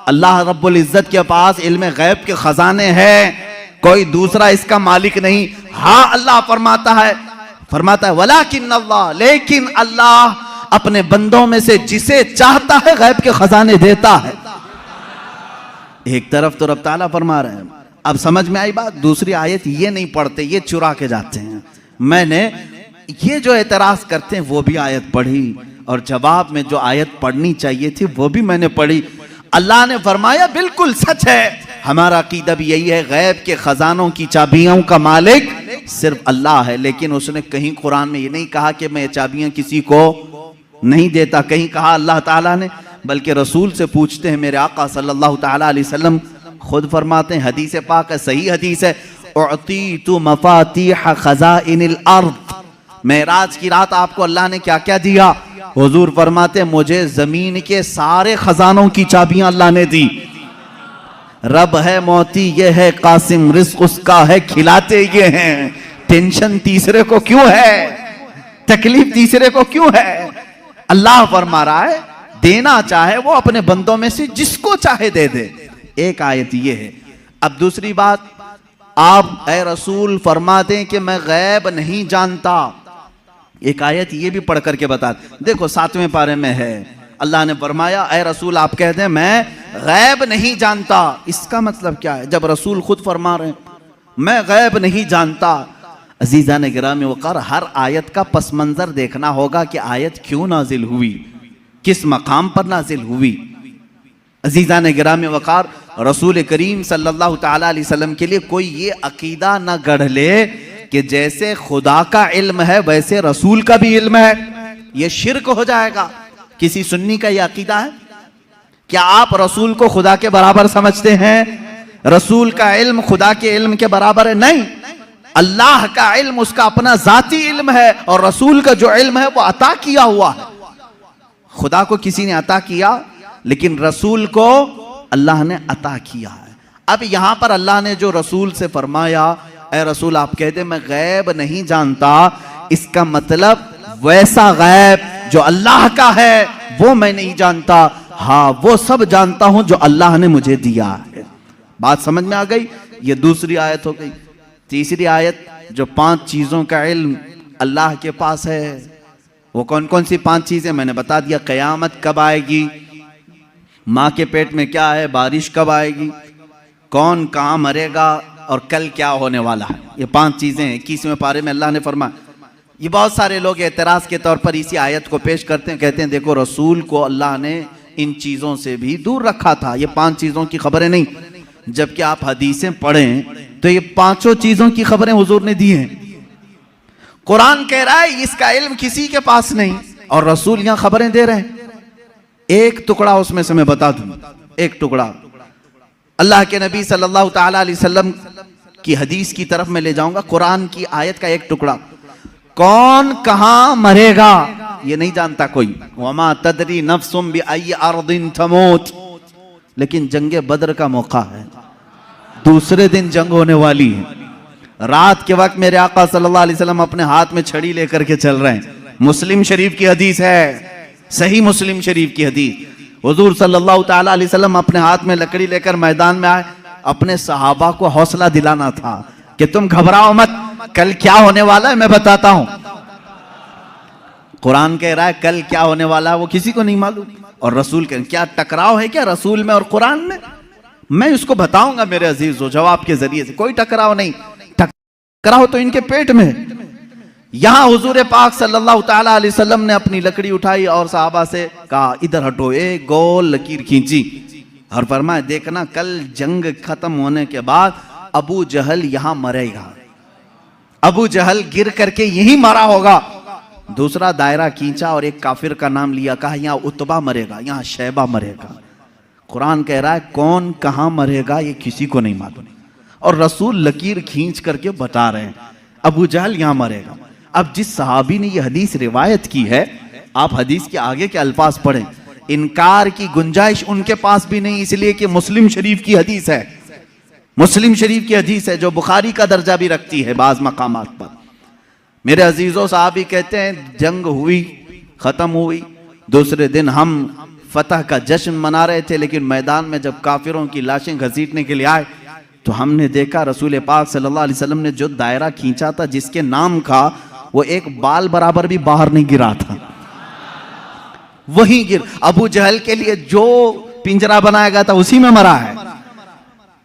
अल्लाह रब्बुल इज्जत के पास इल्म गैब के खजाने हैं, कोई दूसरा इसका मालिक नहीं। हाँ अल्लाह फरमाता है वलाकिन्नल्लाह, लेकिन अल्लाह अपने बंदों में से जिसे चाहता है गैब के खजाने देता है। एक तरफ तो रब ताला फरमा रहे हैं, अब समझ में आई बात। दूसरी आयत ये नहीं पढ़ते, ये चुरा के जाते हैं। मैंने ये जो एतराज करते हैं वो भी आयत पढ़ी और जवाब में जो आयत पढ़नी चाहिए थी वो भी मैंने पढ़ी। अल्लाह ने फरमाया बिल्कुल सच है, हमारा अकीदा भी यही है, गैब के खजानों की चाबियों का मालिक सिर्फ अल्लाह है। लेकिन उसने कहीं कुरान में ये नहीं कहा कि मैं ये चाबियां किसी को नहीं देता, कहीं कहा अल्लाह ताला ने, बल्कि रसूल से पूछते हैं। मेरे आका सल्लल्लाहु ताला अलैहि वसल्लम खुद फरमाते हैं, हदीस पाक है, सही हदीस है, उअतीतु मफातीह खज़ाइनिल अर्द। मेराज की रात आपको अल्लाह ने क्या क्या दिया? हुजूर फरमाते मुझे जमीन के सारे खजानों की चाबियां अल्लाह ने दी। रब है मोती ये है कासिम, रिस्क उसका है खिलाते ये हैं। टेंशन तीसरे को क्यों है? तकलीफ तीसरे को क्यों है? अल्लाह फरमा रहा है देना चाहे वो अपने बंदों में से जिसको चाहे दे दे। एक आयत ये है। अब दूसरी बात, आप ए रसूल फरमा दें कि मैं गैब नहीं जानता। एक आयत ये भी पढ़ करके बता, देखो 7वें पारे में है, अल्लाह ने फरमाया ए रसूल आप कह दें मैं गैब नहीं जानता। इसका मतलब क्या है? जब रसूल खुद फरमा रहे हैं मैं गैब नहीं जानता। अजीज़ान गिरामी वक़ार, हर आयत का पस मंज़र देखना होगा कि आयत क्यों नाजिल हुई, किस मकाम पर नाजिल हुई। अजीज़ान गिरामी वक़ार, रसूल करीम सल्लल्लाहु ताला अलैहि वसल्लम के लिए कोई ये अकीदा न गढ़ ले कि जैसे खुदा का इल्म है वैसे रसूल का भी इल्म है, ये शिर्क हो जाएगा। किसी सुन्नी का ये अकीदा है? क्या आप रसूल को खुदा के बराबर समझते हैं? रसूल का इल्म खुदा के इल्म के बराबर है? नहीं। अल्लाह का इल्म उसका अपना जाती इल्म है और रसूल का जो इल्म है वो अता किया हुआ है। खुदा को किसी ने अता किया, लेकिन रसूल को अल्लाह ने अता किया है। अब यहां पर अल्लाह ने जो रसूल से फरमाया ए रसूल आप कह दे मैं गैब नहीं जानता, इसका मतलब वैसा गैब जो अल्लाह का है वो मैं नहीं जानता, हाँ वो सब जानता हूं जो अल्लाह ने मुझे दिया है। बात समझ में आ गई? ये दूसरी आयत हो गई। तीसरी आयत, जो 5 चीजों का इल्म अल्लाह के पास है, वो कौन कौन सी 5 चीजें मैंने बता दिया। कयामत कब आएगी, माँ के पेट में क्या है, बारिश कब आएगी, कौन कहाँ मरेगा और कल क्या होने वाला है। ये 5 चीजें 21वें पारे में अल्लाह ने फरमाया। ये बहुत सारे लोग एतराज के तौर पर इसी आयत को पेश करते हैं, कहते हैं देखो रसूल को अल्लाह ने इन चीजों से भी दूर रखा था, ये 5 चीजों की खबरें नहीं। जबकि आप हदीसें पढ़ें तो ये 5 चीजों की खबरें हुजूर ने दी हैं। कुरान कह रहा है इसका इल्म किसी के पास नहीं, और रसूल यहां खबरें दे रहे हैं। एक टुकड़ा उसमें से मैं बता दूं, एक टुकड़ा अल्लाह के नबी सल्लल्लाहु ताला अलैहि वसल्लम की हदीस की तरफ मैं ले जाऊंगा। कुरान की आयत का एक टुकड़ा, कौन कहां मरेगा ये नहीं जानता कोई। वमा तदरी नफ्सुम बिअय्यि अर्दिन तमूत। लेकिन जंगे बद्र का मौका है, दूसरे दिन जंग होने वाली है। रात के वक्त मेरे आका सल्लल्लाहु अलैहि वसल्लम अपने हाथ में छड़ी लेकर के चल रहे हैं। मुस्लिम शरीफ की हदीस है, सही मुस्लिम शरीफ की हदीस। हुजूर सल्लल्लाहु ताला अलैहि वसल्लम अपने हाथ में लकड़ी लेकर मैदान में आए। अपने सहाबा को हौसला दिलाना था कि तुम घबराओ मत, कल क्या होने वाला है मैं बताता हूं। कुरान कह रहा है कल क्या होने वाला है वो किसी को नहीं मालूम, और रसूल कह क्या टकराव है क्या रसूल में और कुरान में? मैं उसको बताऊंगा मेरे अजीजों जवाब के जरिए से। कोई टकराव नहीं, टकराव तो इनके पेट में। यहां हुजूर पाक सल्लल्लाहु ताला अलैहि वसल्लम ने अपनी लकड़ी उठाई और साहबा से कहा इधर हटो, एक गोल लकीर खींची और फरमाया देखना कल जंग खत्म होने के बाद अबू जहल यहां मरेगा, अबू जहल गिर करके यहीं मरा होगा। दूसरा दायरा खींचा और एक काफिर का नाम लिया, कहा यहां उतबा मरेगा, यहां शैबा मरेगा। कुरान कह रहा है कौन कहां मरेगा ये किसी को नहीं मालूम, और रसूल लकीर खींच करके बता रहे हैं अबू जहल यहां मरेगा। अब जिस सहाबी ने ये हदीस रिवायत की है, आप हदीस के आगे के अल्फाज पढ़ें, इनकार की गुंजाइश उनके पास भी नहीं, इसलिए कि मुस्लिम शरीफ की हदीस है, मुस्लिम शरीफ की हदीस है जो बुखारी का दर्जा भी रखती है बाज मकामात पर। मेरे अजीजों साहबी कहते हैं जंग हुई, खत्म हुई, दूसरे दिन हम फतह का जश्न मना रहे थे, लेकिन मैदान में जब काफिरों की लाशें घसीटने के लिए आए तो हमने देखा रसूल पाक सल्लल्लाहु अलैहि वसल्लम ने जो दायरा खींचा था जिसके नाम का, वो एक बाल बराबर भी बाहर नहीं गिरा था, वही गिर। अबू जहल के लिए जो पिंजरा बनाया गया था उसी में मरा है।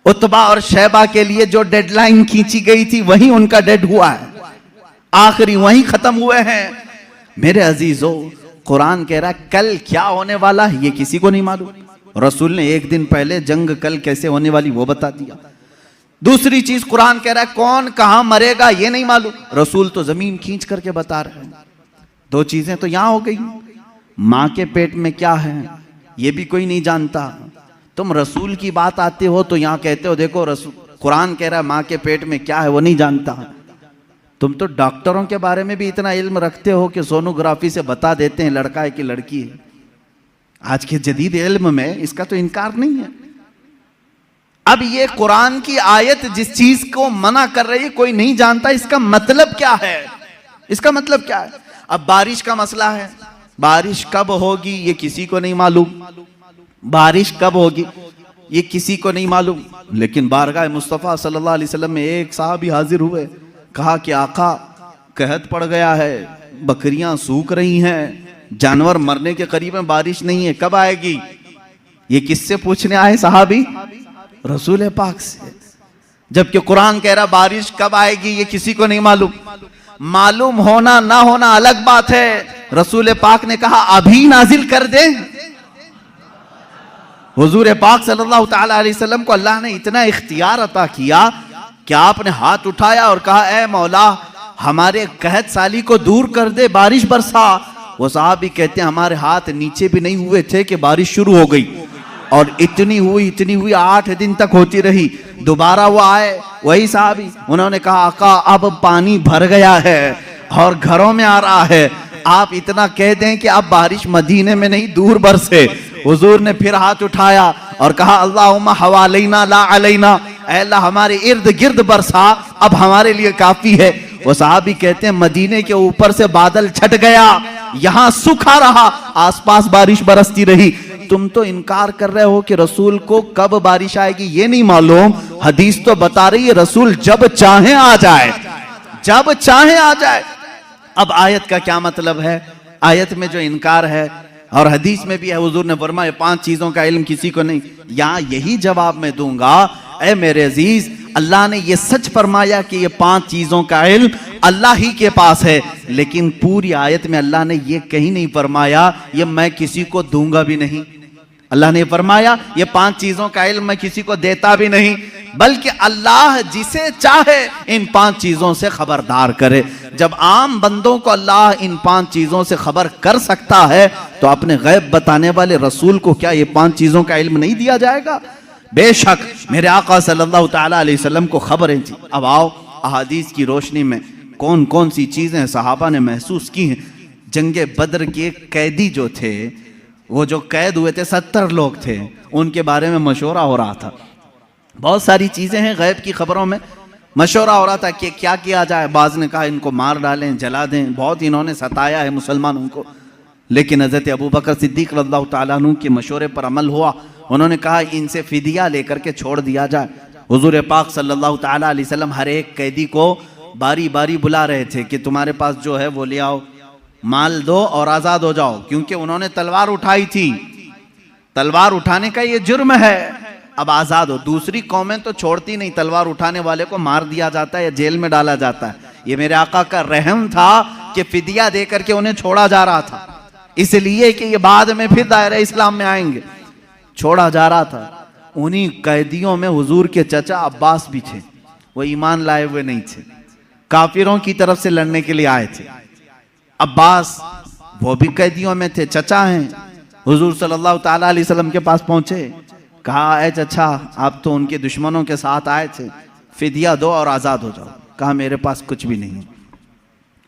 उतबा और शैबा के लिए जो डेडलाइन खींची गई थी वही उनका डेड हुआ है, आखिरी वही खत्म हुए हैं। मेरे अजीजों कुरान कह रहा है कल क्या होने वाला है ये किसी को नहीं मालूम, रसूल ने एक दिन पहले जंग कल कैसे होने वाली वो बता दिया। दूसरी चीज कुरान कह रहा है कौन कहां मरेगा ये नहीं मालूम, रसूल तो जमीन खींच करके बता रहे हैं। 2 चीजें तो यहां हो गई, मां के पेट में क्या है ये भी कोई नहीं जानता। तुम रसूल की बात आते हो तो यहां कहते हो देखो रसूल, कुरान कह रहा है मां के पेट में क्या है वो नहीं जानता। तुम तो डॉक्टरों के बारे में भी इतना इल्म रखते हो कि सोनोग्राफी से बता देते हैं लड़का है कि लड़की है। आज के जदीद इल्म में इसका तो इनकार नहीं है। अब ये कुरान की आयत जिस चीज को मना कर रही है कोई नहीं जानता, इसका मतलब क्या है, इसका मतलब क्या है? अब बारिश का मसला है, बारिश कब होगी ये किसी को नहीं मालूम, बारिश कब होगी ये किसी को नहीं मालूम। लेकिन बारगाह मुस्तफ़ा सल्लल्लाहु अलैहि वसल्लम में एक साहबी हाजिर हुए, कहा कि आका कहत पड़ गया है, बकरियां सूख रही हैं, जानवर मरने के करीब में, बारिश नहीं है, कब आएगी? ये किससे पूछने आए साहबी? रसूल पाक से। जबकि कुरान कह रहा बारिश कब आएगी ये किसी को नहीं मालूम। मालूम होना ना होना अलग बात है। रसूल पाक ने कहा अभी नाजिल कर दे। हुजूर पाक सल्लल्लाहु ताला अलैहि वसल्लम को अल्लाह ने इतना इख्तियार अता किया कि आपने हाथ उठाया और कहा ए मौला हमारे कहत साली को दूर कर दे, बारिश बरसा। वो साहबी कहते हैं हमारे हाथ नीचे भी नहीं हुए थे कि बारिश शुरू हो गई, और इतनी हुई 8 दिन तक होती रही। दोबारा वो आए, वही साहबी, उन्होंने कहा आका अब पानी भर गया है और घरों में आ रहा है, आप इतना कह दें कि अब बारिश मदीने में नहीं दूर बरसे। हुजूर ने फिर हाथ उठाया और कहा अल्लाहुम्मा हवालैना ला अलैना, ऐ अल्लाह हमारे इर्द गिर्द बरसा, अब हमारे लिए काफी है। वो साहबी कहते हैं मदीने के ऊपर से बादल छट गया, यहाँ सूखा रहा, आसपास बारिश बरसती रही। तुम तो इनकार कर रहे हो कि रसूल को कब बारिश आएगी ये नहीं मालूम। हदीस तो बता रही है रसूल जब चाहे आ जाए, जब चाहे आ जाए। अब आयत का क्या मतलब है? आयत में जो इनकार है और हदीस में भी है, हुजूर ने फरमाया 5 चीजों का इल्म किसी को नहीं। यहाँ यही जवाब मैं दूंगा, ऐ मेरे अजीज, अल्लाह ने ये सच फरमाया कि ये 5 चीजों का इल्म अल्लाह ही के पास है, लेकिन पूरी आयत में अल्लाह ने ये कहीं नहीं फरमाया ये मैं किसी को दूंगा भी नहीं। अल्लाह ने फरमाया ये 5 चीजों का इल्म मैं किसी को देता भी नहीं, बल्कि अल्लाह जिसे चाहे इन 5 चीजों से खबरदार करे। जब आम बंदों को अल्लाह इन 5 चीजों से खबर कर सकता है तो अपने गैब बताने वाले रसूल को क्या ये 5 चीजों का इल्म नहीं दिया जाएगा? बेशक मेरे आका सल्लल्लाहु ताला अलैहि वसल्लम को खबरें थी। अब आओ अहादीस की रोशनी में कौन कौन सी चीजें सहाबा ने महसूस की हैं। जंगे बद्र के कैदी जो थे, वो जो कैद हुए थे 70 लोग थे, उनके बारे में मशवरा हो रहा था। बहुत सारी चीजें हैं गैब की खबरों में, मशवरा हो रहा था कि क्या किया जाए। बाज ने कहा इनको मार डालें, जला दें, बहुत इन्होंने सताया है मुसलमानों को। लेकिन हज़रत अबू बकर सिद्दीक़ रज़ियल्लाहु ताला अन्हु के मशवरे पर अमल हुआ। उन्होंने कहा इनसे फिदिया लेकर के छोड़ दिया जाए। हुजूर पाक सल्लल्लाहु ताला अलैहि वसल्लम हर एक कैदी को बारी बारी बुला रहे थे कि तुम्हारे पास जो है वो ले आओ, माल दो और आज़ाद हो जाओ, क्योंकि उन्होंने तलवार उठाई थी। तलवार उठाने का ये जुर्म है, अब आज़ाद हो। दूसरी कौमें तो छोड़ती नहीं, तलवार उठाने वाले को मार दिया जाता है या जेल में डाला जाता है। ये मेरे आका का रहम था कि फिदिया दे करके उन्हें छोड़ा जा रहा था, इसलिए कि ये बाद में फिर दायरे इस्लाम में आएंगे, छोड़ा जा रहा था। उन्हीं कैदियों में हुजूर के चचा अब्बास भी थे। वो ईमान लाए हुए नहीं थे, काफिरों की तरफ से लड़ने के लिए आए थे। अब्बास वो भी कैदियों में थे, चचा हैं। हुजूर सल्लल्लाहु ताला अलैहि वसल्लम के पास पहुंचे, कहा ऐ चचा आप तो उनके दुश्मनों के साथ आए थे, फिदिया दो और आज़ाद हो जाओ। कहा मेरे पास कुछ भी नहीं है,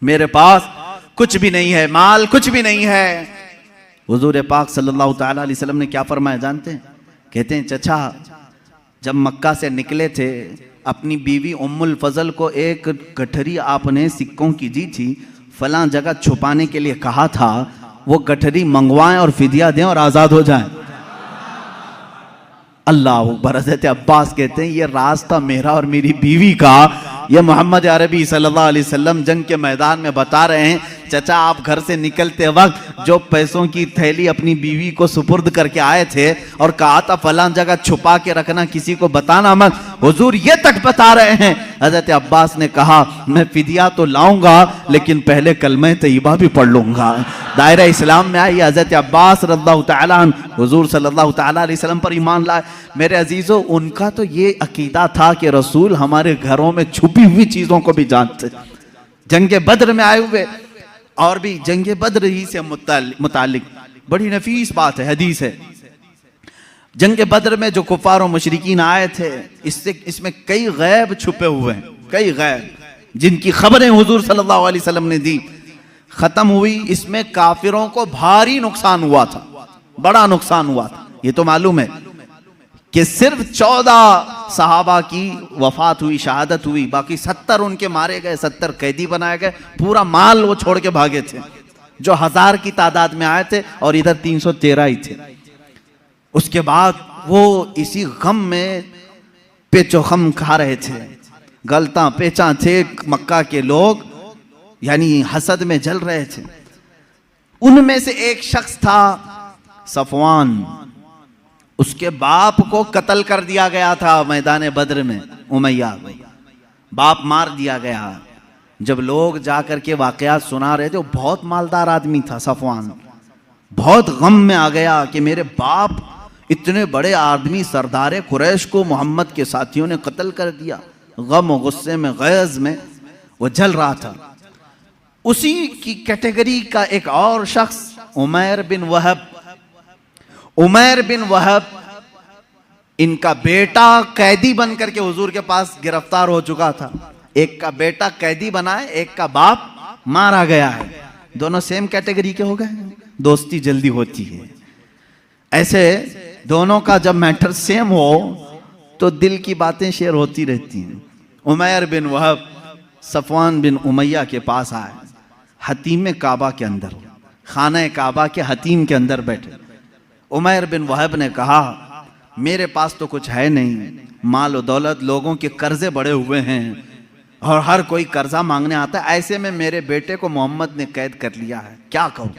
मेरे पास कुछ भी नहीं है, माल कुछ भी नहीं है। हुजूर पाक सल्लल्लाहु ताला अलैहि वसल्लम ने क्या फरमाया जानते हैं? कहते हैं चचा जब मक्का से निकले थे अपनी बीवी उम्मुल फजल को एक गठरी आपने सिक्कों की दी थी, फलां जगह छुपाने के लिए कहा था, वो गठरी मंगवाएं और फिदिया दें और आज़ाद हो जाएं। अल्लाह अकबर। हज़रत अब्बास कहते हैं ये राज था मेरा और मेरी बीवी का। ये मोहम्मद अरबी सल्लल्लाहु अलैहि वसल्लम जंग के मैदान में बता रहे हैं, चचा आप घर से निकलते वक्त जो पैसों की थैली अपनी बीवी को सुपुर्द करके आए थे और कहा था फलां जगह छुपा के रखना, किसी को बताना मत, हुजूर ये तक बता रहे हैं। हज़रत अब्बास ने कहा मैं फिदिया तो लाऊंगा लेकिन पहले कलमे तैयबा भी पढ़ लूंगा। दायरा इस्लाम में आई हज़रत अब्बास रज़ियल्लाहु ताला अन्हु हुजूर सल्लल्लाहु ताला अलैहि वसल्लम पर ईमान लाए। मेरे अजीजों उनका तो ये अकीदा था कि रसूल हमारे घरों में छुपी हुई चीजों को भी जानते। जंगे बद्र में आए हुए और भी जंगे बद्र ही से मुतालिक बड़ी नफीस बात है, हदीस है। जंगे बद्र में जो कुफार और मुशरिकीन आए थे, इसमें कई गैब छुपे हुए हैं, कई गैब जिनकी खबरें हुजूर सल्लल्लाहु अलैहि वसल्लम ने दी। खत्म हुई, इसमें काफिरों को भारी नुकसान हुआ था, बड़ा नुकसान हुआ था। ये तो मालूम है कि सिर्फ 14 सहाबा की वफात हुई, शहादत हुई, बाकी 70 उनके मारे गए, 70 कैदी बनाए गए, पूरा माल वो छोड़ के भागे थे। जो 1000 की तादाद में आए थे और इधर 313 ही थे। उसके बाद वो इसी गम में पेचोखम खा रहे थे, गलता पेचा थे। मक्का के लोग यानी हसद में जल रहे थे। उनमें से एक शख्स था सफवान, उसके बाप को कत्ल कर दिया गया था मैदान बद्र में। उमैया बाप मार दिया गया। जब लोग जाकर के वाकयात सुना रहे थे, वो बहुत मालदार आदमी था सफवान, बहुत गम में आ गया कि मेरे बाप इतने बड़े आदमी सरदार कुरैश को मोहम्मद के साथियों ने कत्ल कर दिया। गम और गुस्से में गैज़ में वो जल रहा था। उसी की कैटेगरी का एक और शख्स उमैर बिन वहब। उमैर बिन वहब इनका बेटा कैदी बन करके हुजूर के पास गिरफ्तार हो चुका था। एक का बेटा कैदी बना है, एक का बाप मारा गया है। दोनों सेम कैटेगरी के हो गए, दोस्ती जल्दी होती है। ऐसे दोनों का जब मैटर सेम हो तो दिल की बातें शेयर होती रहती हैं। उमैर बिन वहब सफवान बिन उमैया के पास आए, हतीम काबा के अंदर, खाना काबा के हतीम के अंदर बैठे। उमैर बिन वहब ने कहा मेरे पास तो कुछ है नहीं, माल और दौलत, लोगों के कर्जे बड़े हुए हैं और हर कोई कर्जा मांगने आता है। ऐसे में मेरे बेटे को मोहम्मद ने कैद कर लिया है, क्या कहूँ।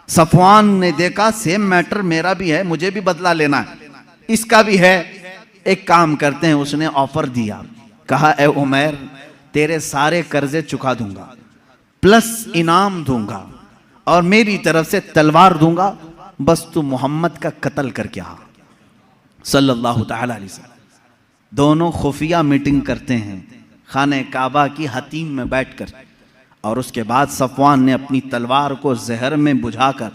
सफवान ने देखा सेम मैटर मेरा भी है, मुझे भी बदला लेना है, इसका भी है, एक काम करते हैं। उसने ऑफर दिया, कहा ए उमैर तेरे सारे कर्जे चुका दूंगा, प्लस इनाम दूंगा और मेरी तरफ से तलवार दूंगा, बस तू मोहम्मद का कत्ल करके आ। सल्लल्लाहु तआला अलैहि वसल्लम दोनों खुफिया मीटिंग करते हैं खाने काबा की हतीम में बैठकर। और उसके बाद सफवान ने अपनी तलवार को जहर में बुझाकर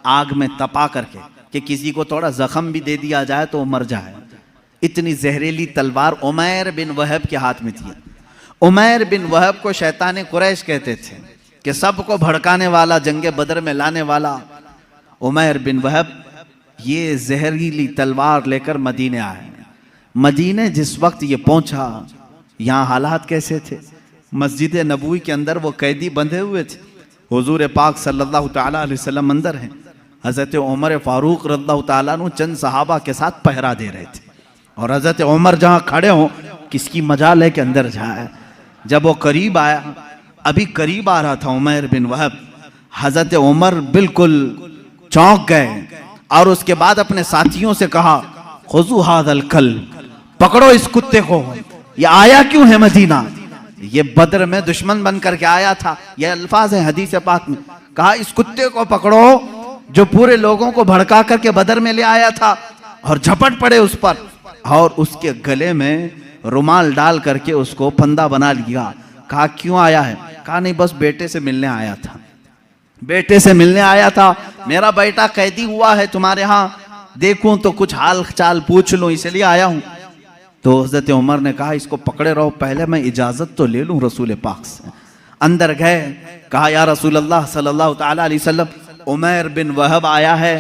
आग में तपा करके कि किसी को थोड़ा जख्म भी दे दिया जाए तो वो मर जाए, इतनी जहरीली तलवार उमैर बिन वहब के हाथ में थी। उमैर बिन वहब को शैतान कुरैश कहते थे कि सबको भड़काने वाला, जंगे बदर में लाने वाला। उमैर बिन वहब ये जहरीली तलवार लेकर मदीने आए। मदीने जिस वक्त ये पहुंचा, यहाँ हालात कैसे थे। मस्जिद नबवी के अंदर वो कैदी बंधे हुए थे, हुजूर पाक सल्लल्लाहु तआला अलैहि वसल्लम अंदर हैं, हज़रत उमर फारूक रज़ियल्लाहु तआला अन्हु चंद सहाबा के साथ पहरा दे रहे थे। और हज़रत उमर जहाँ खड़े हों, किसकी मजाल है कि अंदर जाए। जब वो करीब आया, अभी करीब आ रहा था उमैर बिन वहब, हज़रत उमर बिल्कुल चौंक गए और उसके बाद अपने साथियों से कहा खुज़ू हाज़ल कल्ब, पकड़ो इस कुत्ते को, ये आया क्यों है मदीना, ये बद्र में दुश्मन बन करके आया था। ये अल्फाज है हदीस पाक में, कहा इस कुत्ते को पकड़ो जो पूरे लोगों को भड़का करके बद्र में ले आया था, और झपट पड़े उस पर और उसके गले में रुमाल डाल करके उसको फंदा बना लिया। कहा क्यों आया है, कहा नहीं बस बेटे से मिलने आया था, बेटे से मिलने आया था, मेरा बेटा कैदी हुआ है तुम्हारे यहाँ, देखूं तो कुछ हाल चाल पूछ लूं इसलिए आया हूं। तो हज़रत उमर ने कहा इसको पकड़े रहो, पहले मैं इजाजत तो ले लूं रसूल पाक से। अंदर गए, कहा या रसूल अल्लाह सल्लल्लाहु तआला अलैहि वसल्लम, उमैर बिन वहब आया है,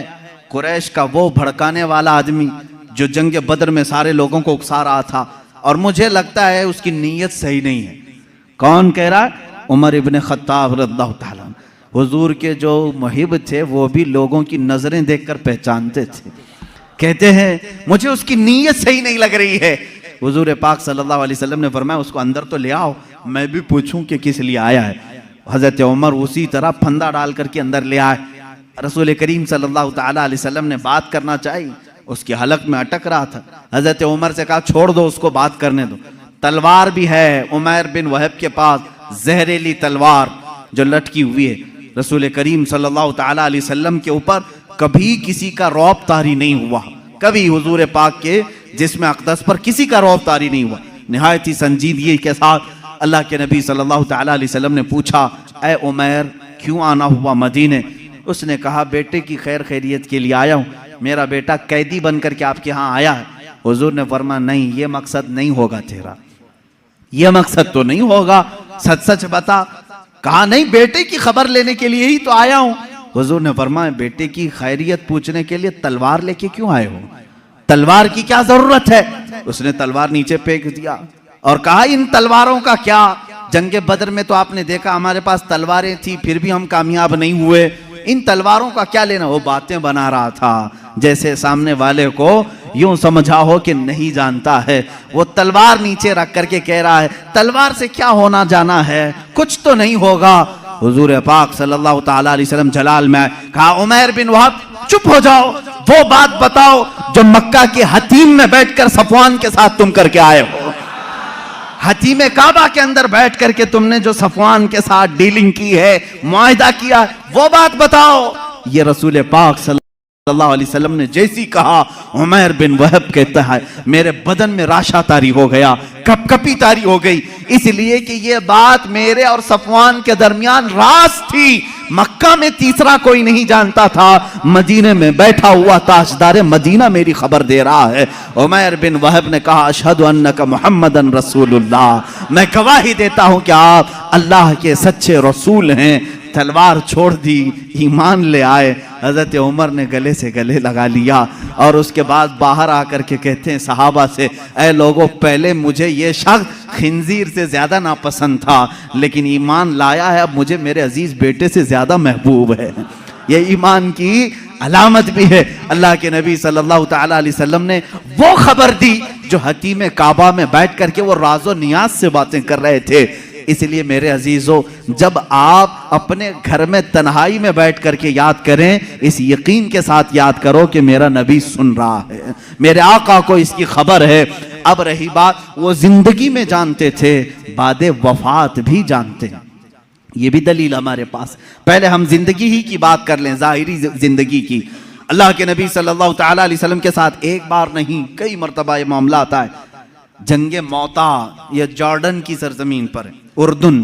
कुरैश का वो भड़काने वाला आदमी जो जंग बद्र में सारे लोगों को उकसा रहा था, और मुझे लगता है उसकी नीयत सही नहीं है। कौन कह रहा है? उमर इब्न खत्ताब रज़ियल्लाहु तआला। हुजूर के जो मुहिब थे वो भी लोगों की नजरें देखकर पहचानते थे। कहते हैं मुझे उसकी नीयत सही नहीं लग रही है। हुजूर पाक सल्लल्लाहु अलैहि वसल्लम ने फरमाया उसको अंदर तो ले आओ, मैं भी पूछूं कि किस लिए आया है। हजरत उमर उसी तरह फंदा डाल करके अंदर ले आए। रसूल करीम सल्लल्लाहु तआला अलैहि वसल्लम ने बात करना चाहिए, उसकी हलक में अटक रहा था। हजरत उमर से कहा छोड़ दो उसको, बात करने दो। तलवार भी है उमैर बिन वहब के पास, जहरीली तलवार जो लटकी हुई है। रसूल करीम सल्लल्लाहु तआला अलैहि वसल्लम के ऊपर कभी किसी का रौब तारी नहीं हुआ, कभी हुजूर पाक के जिस्म अक़दस पर किसी का रौब तारी नहीं हुआ। निहायत ही संजीदगी के साथ अल्लाह के नबी सल्लल्लाहु तआला अलैहि वसल्लम ने पूछा ए उमैर क्यों आना हुआ मदीने? उसने कहा बेटे की खैर खैरियत के लिए आया हूँ, मेरा बेटा कैदी बन करके आपके यहाँ आया है। हुजूर ने फरमाया नहीं, ये मकसद नहीं होगा तेरा, ये मकसद तो नहीं होगा, सच सच बता। कहा नहीं, बेटे की खबर लेने के लिए ही तो आया हूँ। हुजूर ने फरमाया बेटे की खैरियत पूछने के लिए तलवार लेके क्यों आए हो? तलवार की क्या जरूरत है? उसने तलवार नीचे फेंक दिया और कहा इन तलवारों का क्या, जंगे बदर में तो आपने देखा हमारे पास तलवारें थी, फिर भी हम कामयाब नहीं हुए। इन तलवारों का क्या लेना? वो बातें बना रहा था, जैसे सामने वाले को यूं समझा हो कि नहीं जानता है। वो तलवार नीचे रख करके कह रहा है तलवार से क्या होना जाना है, कुछ तो नहीं होगा। हुजूर पाक सल्लल्लाहु ताला अलैहि वसल्लम जलाल में कहा, उमैर बिन वहब चुप हो जाओ, वो बात बताओ जो मक्का के हतीम में बैठकर सफवान के साथ तुम करके आए हो। हतीम काबा के अंदर बैठ करके तुमने जो सफवान के साथ डीलिंग की है, मुआहिदा किया, वो बात बताओ। ये रसूल पाक सल्लल्लाहु अलैहि वसल्लम ने जैसी कहा, उमैर बिन वहब कहता है मेरे बदन में राशा तारी हो गया, कपकपी तारी हो गई, इसलिए कि ये बात मेरे और सफवान के दरमियान राज थी। मक्का में तीसरा कोई नहीं जानता था, मदीने में बैठा हुआ ताजदार मदीना मेरी खबर दे रहा है। उमैर बिन वहब ने कहा, अशहदु अन्नका मुहम्मदन रसूलुल्लाह, मैं गवाही देता हूं कि आप अल्लाह के सच्चे रसूल हैं। तलवार छोड़ दी, ईमान ले आए। हजरत उमर ने गले से गले लगा लिया और उसके बाद बाहर आकर के कहते हैं सहाबा से, ऐ लोगों, पहले मुझे ये शख्स खिंजीर से ज्यादा नापसंद था, लेकिन ईमान लाया है, अब मुझे मेरे अजीज बेटे से ज्यादा महबूब है। ये ईमान की अलामत भी है। अल्लाह के नबी सल्लल्लाहु ताला अलैहि वसल्लम ने वो खबर दी जो हतीम काबा में बैठ करके वो राज़ो नियाज से बातें कर रहे थे। इसलिए मेरे अजीजों, जब आप अपने घर में तन्हाई में बैठ करके याद करें, इस यकीन के साथ याद करो कि मेरा नबी सुन रहा है, मेरे आका को इसकी खबर है। अब रही बात, वो जिंदगी में जानते थे, बादे वफात भी जानते हैं। ये भी दलील हमारे पास। पहले हम जिंदगी ही की बात कर लें, जाहिरी जिंदगी की। अल्लाह के नबी सल्लल्लाहु ताला अलैहि वसल्लम के साथ एक बार नहीं कई मरतबा ये मामला आता है। जंगे मौता या जॉर्डन की सरजमीन पर, उर्दुन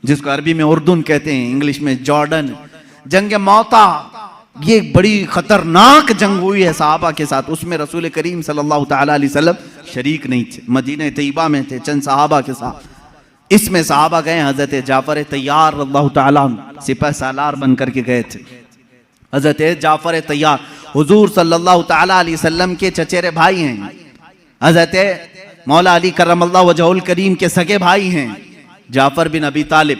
जिसको अरबी में उर्दुन कहते हैं, इंग्लिश में जॉर्डन। जंगे मौता ये एक बड़ी खतरनाक जंग हुई है सहाबा के साथ। उसमें रसूल करीम सल्लल्लाहु ताला अलैहि वसल्लम शरीक नहीं थे, मदीना तैयबा में थे चंद सहाबा के साथ। इसमें सहाबा गए, हजरत जाफर तैयार अल्लाह ताला सिपह सालार बन करके गए थे। हजरत जाफर तैयार हुजूर सल्लल्लाहु ताला अलैहि वसल्लम के चचेरे भाई हैं, हजरत मौला अली करमल्लाहु वजहुल करीम के सगे भाई हैं जाफर बिन अबी तालिब।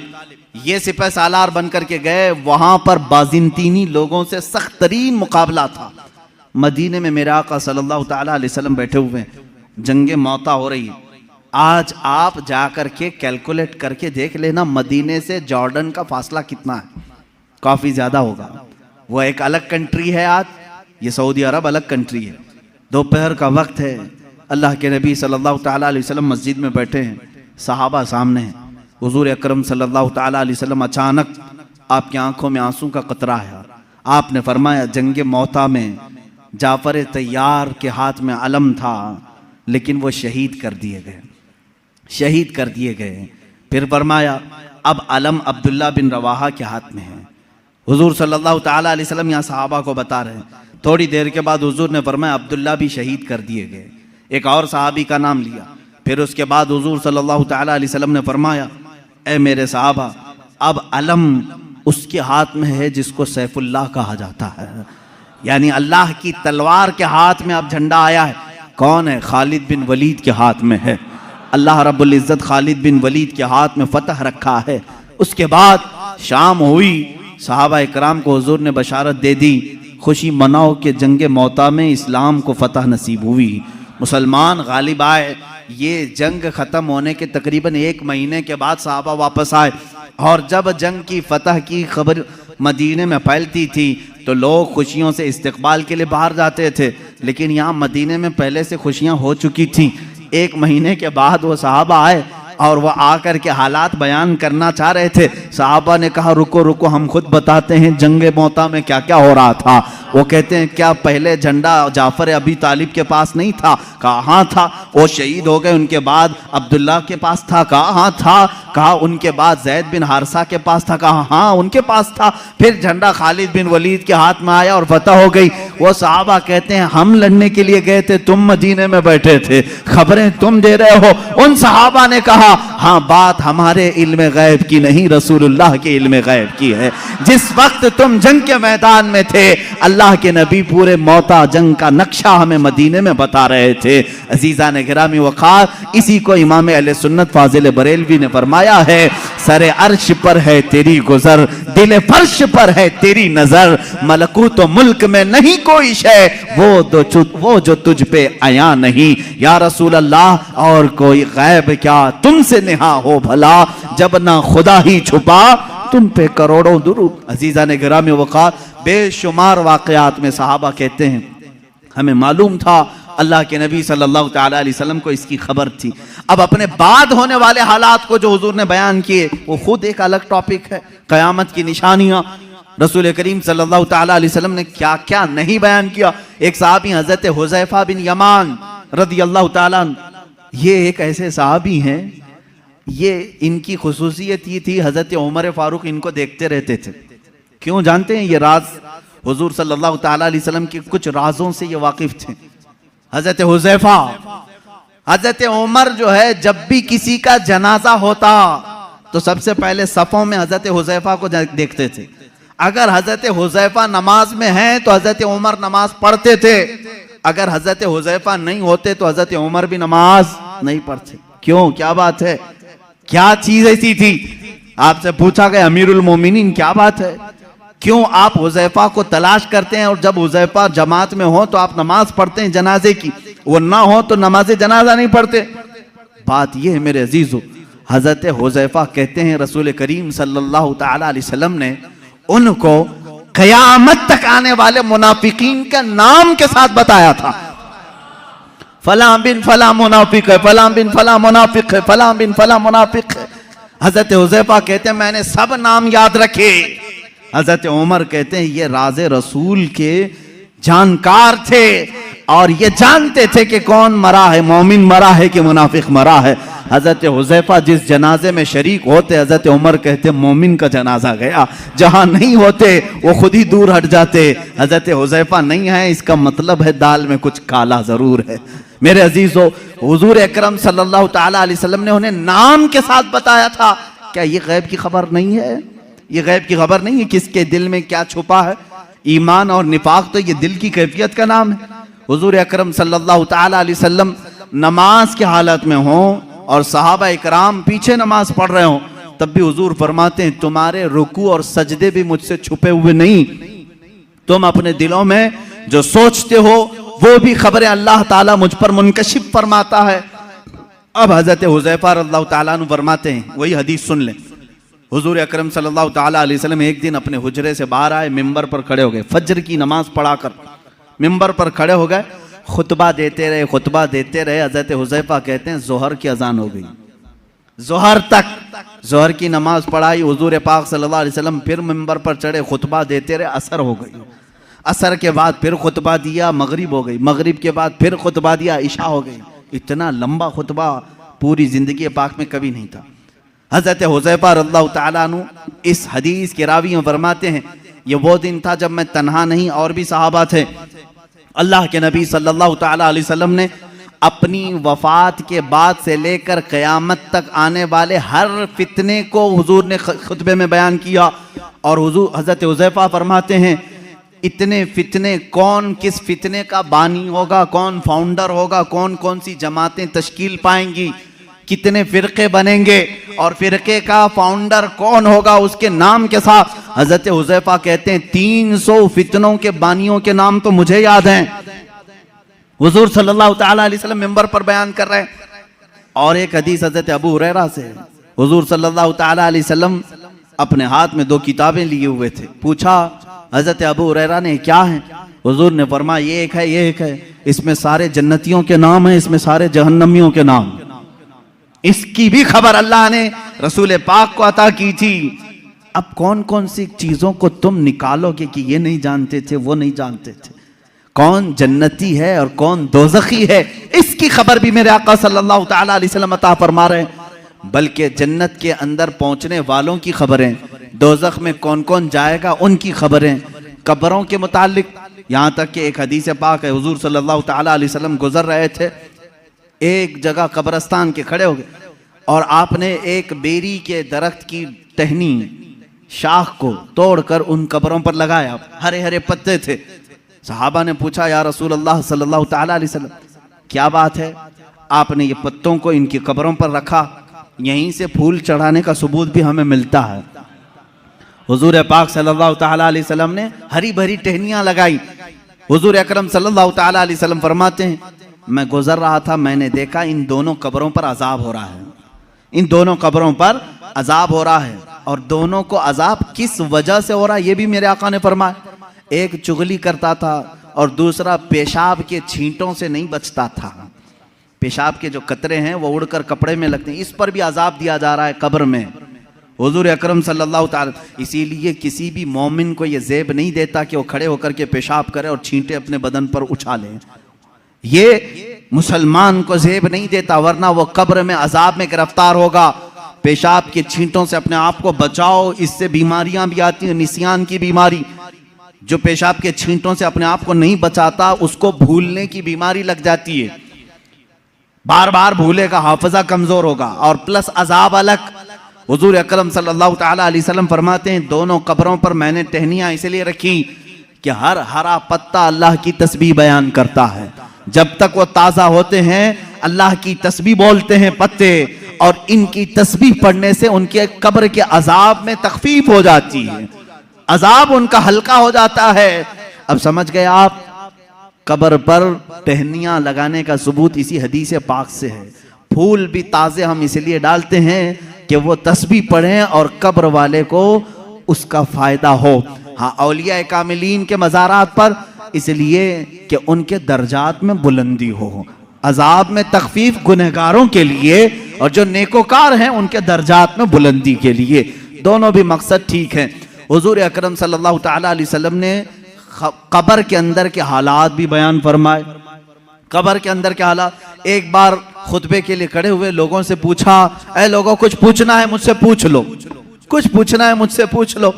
ये सिपह सालार बन करके गए, वहां पर बाजिंतीनी लोगों से सख्त तरीन मुकाबला था। मदीने में मेरे आका सल्लल्लाहु ताला अलैहि वसल्लम बैठे हुए, जंगे मौता हो रही। आज आप जाकर के कैलकुलेट करके देख लेना, मदीने से जॉर्डन का फासला कितना है, काफी ज्यादा होगा। वो एक अलग कंट्री है, आज ये सऊदी अरब अलग कंट्री है। दोपहर का वक्त है, अल्लाह के नबी सल्लल्लाहु ताला अलैहि वसल्लम मस्जिद में बैठे हैं, सहाबा सामने हैं। हुजूर अकरम सल्लल्लाहु ताला अलैहि वसल्लम अचानक आपकी आंखों में आंसू का कतरा है। आपने फरमाया, जंगे मौता में जाफर तैयार के हाथ में अलम था, लेकिन वो शहीद कर दिए गए, शहीद कर दिए गए। फिर फरमाया, अब अलम अब्दुल्ला बिन रवाहा के हाथ में है। हुजूर सल्लल्लाहु ताला अलैहि वसल्लम यहाँ सहाबा को बता रहे हैं। थोड़ी देर के बाद हुजूर ने फरमाया, अब्दुल्ला भी शहीद कर दिए गए। एक और सहाबी का नाम लिया। फिर उसके बाद हुजूर सल्लल्लाहु ताला अलैहि वसल्लम ने फरमाया, ए मेरे सहाबा, अब अलम उसके हाथ में है जिसको सैफुल्लाह कहा जाता है, यानी अल्लाह की तलवार के हाथ में अब झंडा आया है। कौन है? खालिद बिन वलीद के हाथ में है। अल्लाह रब्बुल इज्जत खालिद बिन वलीद के हाथ में फतह रखा है। उसके बाद शाम हुई, सहाबा इकराम को हुजूर ने बशारत दे दी, खुशी मनाओ कि जंगे मौता में इस्लाम को फतह नसीब हुई, मुसलमान गालिब आए। ये जंग ख़त्म होने के तकरीबन 1 महीने के बाद सहाबा वापस आए, और जब जंग की फतह की खबर मदीने में फैलती थी तो लोग खुशियों से इस्तकबाल के लिए बाहर जाते थे, लेकिन यहाँ मदीने में पहले से खुशियाँ हो चुकी थी। 1 महीने के बाद वो सहाबा आए और वह आकर के हालात बयान करना चाह रहे थे। सहाबा ने कहा, रुको रुको, हम खुद बताते हैं जंगे मौता में क्या क्या हो रहा था। वो कहते हैं, क्या पहले झंडा जाफर अबी तालिब के पास नहीं था? कहा हाँ था। वो शहीद हो गए, उनके बाद अब्दुल्ला के पास था? कहा हाँ था। कहा उनके बाद जैद बिन हारसा के पास था? कहा हाँ उनके पास था। फिर झंडा खालिद बिन वलीद के हाथ में आया और फतह हो गई। वो सहाबा कहते हैं, हम लड़ने के लिए गए थे, तुम मदीने में बैठे थे, खबरें तुम दे रहे हो। उन सहाबा ने कहा, हाँ बात हमारे इल्म गैब की नहीं, रसूलुल्लाह के इल्म गैब की है। जिस वक्त तुम जंग के मैदान में थे, अल्लाह के नबी पूरे मौता जंग का नक्शा हमें मदीने में बता रहे थे। अजीजा अजीज़ान गिरामी वक़ार, इसी को इमाम अहले सुन्नत फाजिल बरेलवी ने फरमाया है, सरे अर्श पर है तेरी गुजर, दिल फर्श पर है तेरी नजर, मलकूत मुल्क में नहीं कोई शय, वो जो तुझ पे आया नहीं। या रसूल अल्लाह, और कोई गैब क्या तुमसे नेहा हो भला, जब ना खुदा ही छुपा तुम पे करोड़ों दुरूद। अजीज़ान गिरामी वक़ार, बेशुमार वाक़यात में सहाबा कहते हैं हमें मालूम था अल्लाह के नबी सल्लल्लाहु तआला अलैहि वसल्लम को इसकी खबर थी। अब अपने बाद होने वाले हालात को जो हुजूर ने बयान किए वो खुद एक अलग टॉपिक है। क़यामत की निशानियां, रसूल करीम सल्लल्लाहु तआला अलैहि वसल्लम ने क्या क्या नहीं बयान किया। एक सहाबी हज़रत हुज़ैफ़ा बिन यमान रदियल्लाहु तआला, ये एक ऐसे सहाबी हैं, ये इनकी खुसूसियत ये थी, हज़रत उमर फारूक इनको देखते रहते थे। क्यों जानते हैं? ये राज हुजूर सल्लल्लाहु तआला अलैहि वसल्लम के कुछ राजों से ये वाकिफ थे। हज़रत हुज़ैफ़ा, हज़रत उमर जो है, जब भी किसी का जनाजा होता तो सबसे पहले सफ़ों में हज़रत हुज़ैफ़ा को देखते थे। अगर हज़रत हुज़ैफ़ा नमाज में हैं तो हज़रत उमर नमाज पढ़ते थे, अगर हज़रत हुज़ैफ़ा नहीं होते तो हज़रत उमर भी नमाज नहीं पढ़ते। क्यों? क्या बात है? क्या चीज ऐसी थी? आपसे पूछा गया अमीरुल मोमिनीन क्या बात है, क्यों आप हुज़ैफ़ा को तलाश करते हैं, और जब हुज़ैफ़ा जमात में हो तो आप नमाज पढ़ते हैं जनाजे की, वो ना हो तो नमाज जनाजा नहीं पढ़ते। बात ये है मेरे अजीजों, हज़रत हुज़ैफ़ा कहते हैं रसूल करीम सल्लल्लाहु तआला अलैहि वसल्लम ने उनको क़यामत तक आने वाले मुनाफिकीन का नाम के साथ बताया था। फला बिन फला मुनाफिक है, फला बिन फला मुनाफिक है, फला बिन फला मुनाफिक है। हज़रत हुज़ैफ़ा कहते हैं मैंने सब नाम याद रखे। हज़रत उमर कहते हैं ये राज़े रसूल के जानकार थे और ये जानते थे कि कौन मरा है, मोमिन मरा है कि मुनाफिक मरा है। हज़रत हुज़ैफ़ा जिस जनाजे में शरीक होते, हज़रत उमर कहते मोमिन का जनाजा गया, जहाँ नहीं होते वो खुद ही दूर हट जाते। हज़रत हुज़ैफ़ा नहीं है इसका मतलब है दाल में कुछ काला ज़रूर है। मेरे अजीज़ों, हुज़ूर अकरम सल्लल्लाहु तआला अलैहि वसल्लम ने उन्हें नाम के साथ बताया था। क्या ये गैब की खबर नहीं है? ये गैब की खबर नहीं है किसके दिल में क्या छुपा है? ईमान और निफाक तो ये दिल की कैफियत का नाम है। हुज़ूर अकरम सल्लल्लाहु तआला अलैहि वसल्लम नमाज की हालत में हों और सहाबा इकराम पीछे नमाज पढ़ रहे हों, तब भी हुज़ूर फरमाते हैं तुम्हारे रुकू और सजदे भी मुझसे छुपे हुए नहीं, तुम अपने दिलों में जो सोचते हो वो भी खबरें अल्लाह ताला मुझ पर मुनकशिफ फरमाता है। अब हज़रत हुज़ैफ़ा रज़ियल्लाहु ताला अन्हु फरमाते हैं, वही हदीस सुन लें। हुज़ूर अकरम सल्लल्लाहु ताला अलैहि वसल्लम एक दिन अपने हुजरे से बाहर आए, मिंबर पर खड़े हो गए, फज्र की नमाज पढ़ाकर मिंबर पर खड़े हो गए, खुतबा देते रहे, खुतबा देते रहे। हज़रत हुज़ैफ़ा कहते हैं ज़ोहर की अजान हो गई, ज़ोहर तक ज़ोहर की नमाज पढ़ाई। हुज़ूर पाक सल्लल्लाहु अलैहि वसल्लम फिर मिंबर पर चढ़े, खुतबा देते रहे, असर हो गई। असर के बाद फिर खुतबा दिया, मगरिब हो गई, मगरिब के बाद फिर खुतबा दिया, इशा हो गई। इतना लंबा खुतबा पूरी जिंदगी पाक में कभी नहीं था। हज़रत हुज़ैफ़ा रज़ियल्लाहु ताला अन्हु इस हदीस के रावी फरमाते हैं ये वो दिन था जब मैं तन्हा नहीं और भी सहाबा थे। अल्लाह के नबी सल्लल्लाहु ताला अलैहि वसल्लम ने अपनी वफ़ात के बाद से लेकर क़यामत तक आने वाले हर फितने को हुजूर ने खुतबे में बयान किया। और हुजूर हज़रत हुज़ैफ़ा फरमाते हैं इतने फितने, कौन किस फितने का बानी होगा, कौन फाउंडर होगा, कौन कौन सी जमातें तश्कील पाएंगी, कितने फ़िरक़े बनेंगे और फ़िरक़े का फाउंडर कौन होगा, उसके नाम के साथ हज़रत हुज़ैफ़ा कहते हैं 300 फितनों के बानियों के नाम तो मुझे याद हैं। हुज़ूर सल्लल्लाहु ताला अलैहि वसल्लम मिंबर पर बयान कर रहे हैं। और एक हदीस हज़रत अबू हुरैरा से, हुज़ूर सल्लल्लाहु ताला अलैहि वसल्लम अपने हाथ में 2 किताबें लिए हुए थे। पूछा हज़रत अबू हुरैरा ने क्या है? हुज़ूर ने फरमाया ये एक है, ये एक है, इसमें सारे जन्नतियों के नाम हैं, इसमें सारे जहन्नमियों के नाम। इसकी भी खबर अल्लाह ने रसूल पाक को अता की थी। अब कौन कौन सी चीजों को तुम निकालोगे कि ये नहीं जानते थे, वो नहीं जानते थे, कौन जन्नती है और कौन दोज़खी है, इसकी खबर भी मेरे आका सल्लल्लाहु ताला अलैहि वसल्लम अता फरमा रहे हैं। बल्कि जन्नत के अंदर पहुंचने वालों की खबरें, दोज़ख में कौन कौन जाएगा उनकी खबरें, कब्रों के मुतालिक, यहाँ तक कि एक हदीस पाक है हुजूर सल्लल्लाहु ताला अलैहि वसल्लम गुजर रहे थे, एक जगह कब्रस्तान के खड़े हो गए और आपने एक बेरी के दरख्त की टहनी शाख को तोड़कर उन कब्रों पर लगाया, हरे हरे पत्ते थे। सहाबा ने पूछा या रसूल अल्लाह सल्लल्लाहु ताला अलैहि वसल्लम क्या बात है? आपने ये पत्तों को इनकी कब्रों पर रखा, यहीं से फूल चढ़ाने का सबूत भी हमें मिलता है। हुजूर पाक सल्लल्लाहु ताला अलैहि वसल्लम ने हरी भरी टहनियां लगाई। हुजूर अकरम सल्लल्लाहु ताला अलैहि वसल्लम फरमाते हैं, मैं गुजर रहा था, मैंने देखा इन दोनों कब्रों पर अजाब हो रहा है, इन दोनों कब्रों पर अजाब हो रहा है। और दोनों को अजाब किस वजह से हो रहा है ये भी मेरे आका ने फरमाया। एक चुगली करता था और दूसरा पेशाब के छींटों से नहीं बचता था। पेशाब के जो कतरे हैं वो उड़कर कपड़े में लगते हैं, इस पर भी अजाब दिया जा रहा है कब्र में। हुजूर अकरम सल्लल्लाहु ताला, इसीलिए किसी भी मोमिन को ये ज़ेब नहीं देता कि वो खड़े होकर के पेशाब करे और छींटे अपने बदन पर उछाले। ये मुसलमान को ज़ेब नहीं देता, वरना वो कब्र में अजाब में गिरफ्तार होगा। पेशाब के छींटों से अपने आप को बचाओ, इससे बीमारियां भी आती हैं, निसियान की बीमारी। जो पेशाब के छींटों से अपने आप को नहीं बचाता उसको भूलने की बीमारी लग जाती है, बार बार भूलेगा, हाफिजा कमजोर होगा, और प्लस अजाब अलग। हुजूर अकरम सल्लल्लाहु ताला अलैहि वसल्लम फरमाते हैं, दोनों कब्रों पर मैंने टहनियां इसलिए रखी कि हर हरा पत्ता अल्लाह की तस्बीह बयान करता है। जब तक वो ताज़ा होते हैं अल्लाह की तस्बीह बोलते हैं पत्ते, और इनकी तस्बीह पढ़ने से उनके कब्र के अजाब में तखफीफ हो जाती है, अजाब उनका हल्का हो जाता है। अब समझ गए आप, कब्र पर टहनियां लगाने का सबूत इसी हदीस पाक से है। फूल भी ताज़े हम इसलिए डालते हैं कि वो तस्बीह पढ़ें और कब्र वाले को उसका फ़ायदा हो। हाँ, औलिया कामिलीन के मज़ारात पर इसलिए कि उनके दर्जात में बुलंदी हो, अजाब में तखफीफ गुनहगारों के लिए, और जो नेकोकार हैं उनके दर्जात में बुलंदी के लिए। दोनों भी मकसद ठीक है। हुजूर अकरम सल्लल्लाहु ताला अलैहि वसल्लम ने कब्र के अंदर के हालात भी बयान फरमाए। कब्र के अंदर के हालात, एक बार खुतबे के लिए खड़े हुए लोगों से पूछा, ऐ लोगों कुछ पूछना है मुझसे पूछ लो, कुछ पूछना है मुझसे पूछ लो।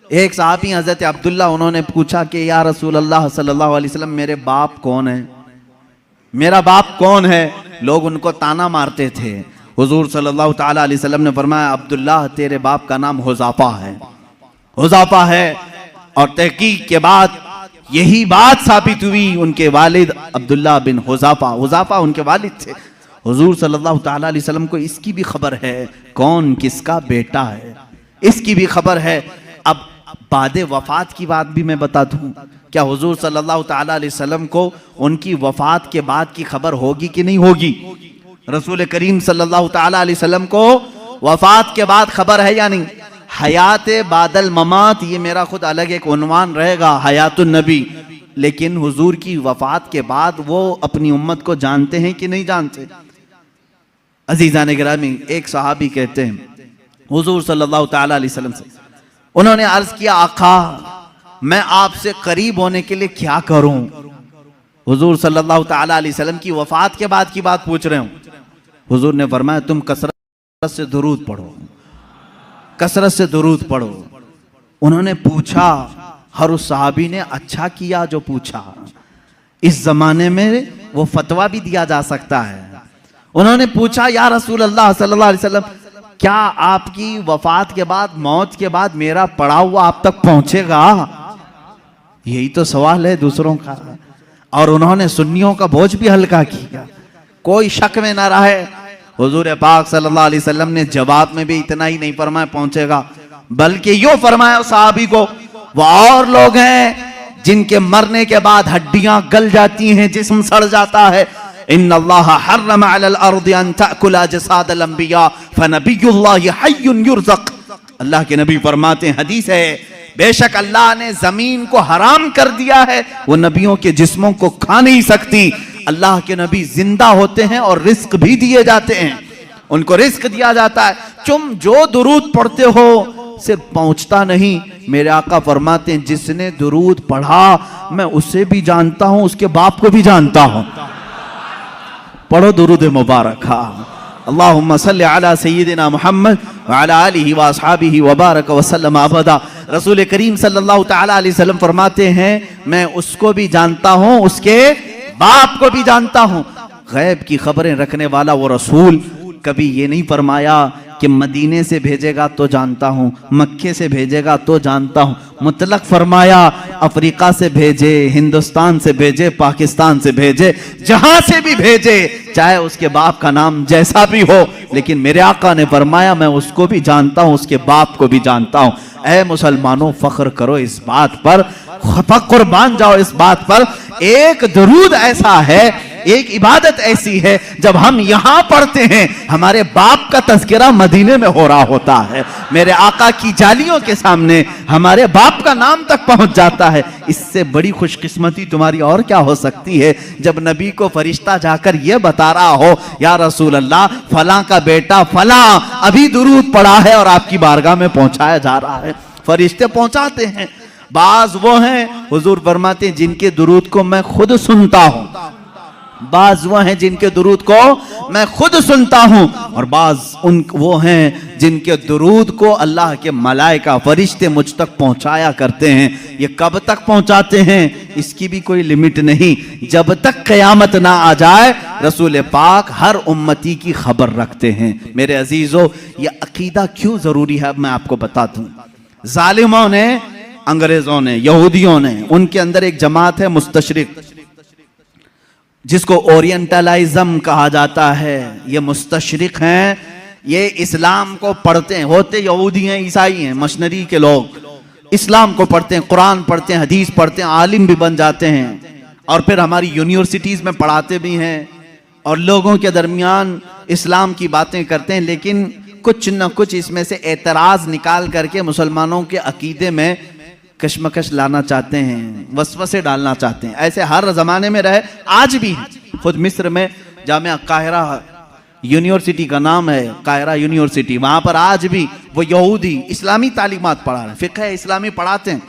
एक सहाबी हजरत अब्दुल्ला, उन्होंने पूछा कि या रसूल अल्लाह सल्लल्लाहु अलैहि वसल्लम मेरे बाप कौन है, मेरा बाप कौन है। लोग उनको ताना मारते थे। हुजूर सल्लल्लाहु ताला अलैहि वसल्लम ने फरमाया, अब्दुल्ला तेरे बाप का नाम हुज़ाफा है, हुज़ाफा है। और तहकीक के बाद यही बात साबित हुई, उनके वालिद अब्दुल्ला बिन हुज़ाफा, हुज़ाफा उनके वालिद थे। हुजूर सल्लल्लाहु ताला अलैहि वसल्लम को इसकी भी खबर है कौन किसका बेटा है, इसकी भी खबर है। अब बाद वफात की बात भी मैं बता दूं, क्या हुजूर सल्लल्लाहु ताला अलैहि वसल्लम को उनकी वफात के बाद की खबर होगी कि नहीं होगी? रसूल करीम सल्लल्लाहु ताला अलैहि वसल्लम को वफात के बाद खबर है या नहीं? हयात बादल ममात, ये मेरा खुद अलग एक उन्वान रहेगा, हयातुन नबी। लेकिन हुजूर की वफात के बाद वो अपनी उम्मत को जानते हैं कि नहीं जानते? अजीज़ान गिरामी, एक सहाबी कहते हैं हुजूर सल्लल्लाहु ताला अलैहि वसल्लम से, उन्होंने अर्ज किया, आका मैं आपसे करीब होने के लिए क्या करूं? हुजूर सल्लल्लाहु ताला अलैहि वसल्लम की वफात के बाद की बात पूछ रहे हूं। हुजूर ने फरमाया, तुम कसरत से दुरूद पढ़ो, कसरत से दुरूद पढ़ो। उन्होंने पूछा, हर उस सहाबी ने अच्छा किया जो पूछा। इस जमाने में वो फतवा भी दिया जा सकता है। उन्होंने पूछा, या रसूल अल्लाह सल्लल्लाहु अलैहि वसल्लम, क्या आपकी वफात के बाद, मौत के बाद मेरा पड़ा हुआ आप तक पहुंचेगा? यही तो सवाल है दूसरों का। और उन्होंने सुन्नियों का बोझ भी हल्का किया, कोई शक में ना रहे। हुजूर पाक सल्लल्लाहु अलैहि वसल्लम ने जवाब में भी इतना ही नहीं फरमाया पहुंचेगा, बल्कि यूं फरमाया सहाबी को, वो और लोग हैं जिनके मरने के बाद हड्डियां गल जाती हैं, जिस्म सड़ जाता है। इन्नल्लाह हर्रम अलल अर्दि अन तअकुला जसादल अंबिया फनबियुल्लाहि हय्युन युरज़क़। अल्लाह के नबी फरमाते हैं, हदीस है, बेशक अल्लाह ने जमीन को हराम कर दिया है, वो नबियों के जिस्मों को खा नहीं सकती। अल्लाह के नबी जिंदा होते हैं और रिस्क भी दिए जाते हैं, उनको रिस्क दिया जाता है। तुम जो दुरूद पढ़ते हो सिर्फ पहुंचता नहीं, मेरे आका फरमाते हैं, जिसने दुरूद पढ़ा मैं उसे भी जानता हूं, उसके बाप को भी जानता हूं। पढ़ो दुरूद मुबारक। अल्लाहुम्मा सल्लि अला सय्यिदिना मुहम्मद व अला आलिहि व अस्हाबिहि व बारक व सल्लम अबदा। रसूल करीम सल्लल्लाहु ताला अलैहि वसल्लम फरमाते हैं, मैं उसको भी जानता हूं, उसके बाप को भी जानता हूं। गैब की खबरें रखने वाला वो रसूल कभी ये नहीं फरमाया कि मदीने से भेजेगा तो जानता हूँ, मक्के से भेजेगा तो जानता हूँ, मुतलक फरमाया अफ्रीका से भेजे, हिंदुस्तान से भेजे, पाकिस्तान से भेजे, जहां से भी भेजे, चाहे उसके बाप का नाम जैसा भी हो, लेकिन मेरे आका ने फरमाया मैं उसको भी जानता हूँ, उसके बाप को भी जानता हूँ। ऐ मुसलमानों, फख्र करो इस बात पर, कुर्बान जाओ इस बात पर। एक दरूद ऐसा है, एक इबादत ऐसी है, जब हम यहां पढ़ते हैं हमारे बाप का तज़किरा मदीने में हो रहा होता है। मेरे आका की जालियों के सामने हमारे बाप का नाम तक पहुंच जाता है। इससे बड़ी खुशकिस्मती तुम्हारी और क्या हो सकती है, जब नबी को फरिश्ता जाकर यह बता रहा हो, या रसूल अल्लाह, फलां का बेटा फलां अभी दुरूद पढ़ा है और आपकी बारगाह में पहुंचाया जा रहा है। फरिश्ते पहुंचाते हैं। बाज वो हैं, हुजूर फरमाते हैं, जिनके दुरूद को मैं खुद सुनता हूं। बाज वो हैं जिनके दुरूद को मैं खुद सुनता हूं, और बाज वो हैं जिनके दुरूद को अल्लाह के मलाइका फरिश्ते मुझ तक पहुंचाया करते हैं। ये कब तक पहुंचाते हैं, इसकी भी कोई लिमिट नहीं। जब तक क़यामत ना आ जाए रसूल पाक हर उम्मती की खबर रखते हैं। मेरे अजीजों, ये अकीदा क्यों जरूरी है, अब मैं आपको बता दूं। जालिमों ने, अंग्रेजों ने, यहूदियों ने, उनके अंदर एक जमात है मुस्तशरिक, जिसको ओरिएंटलाइज्म कहा जाता है। ये मुस्तशरिक हैं, ये इस्लाम को पढ़ते हैं, होते यहूदी हैं, ईसाई हैं, मशनरी के लोग इस्लाम को पढ़ते हैं, कुरान पढ़ते हैं, हदीस पढ़ते हैं, आलिम भी बन जाते हैं, और फिर हमारी यूनिवर्सिटीज़ में पढ़ाते भी हैं, और लोगों के दरमियान इस्लाम की बातें करते हैं। लेकिन कुछ न कुछ इसमें से एतराज़ निकाल करके मुसलमानों के अकीदे में कशमकश लाना चाहते हैं, वसवसे डालना चाहते हैं। ऐसे हर ज़माने में रहे, आज भी। खुद मिस्र में जामिया काहिरा यूनिवर्सिटी का नाम है, काहिरा यूनिवर्सिटी, वहाँ पर आज भी वो यहूदी इस्लामी तालीमात पढ़ा रहे हैं, फ़िक़्ह इस्लामी पढ़ाते हैं।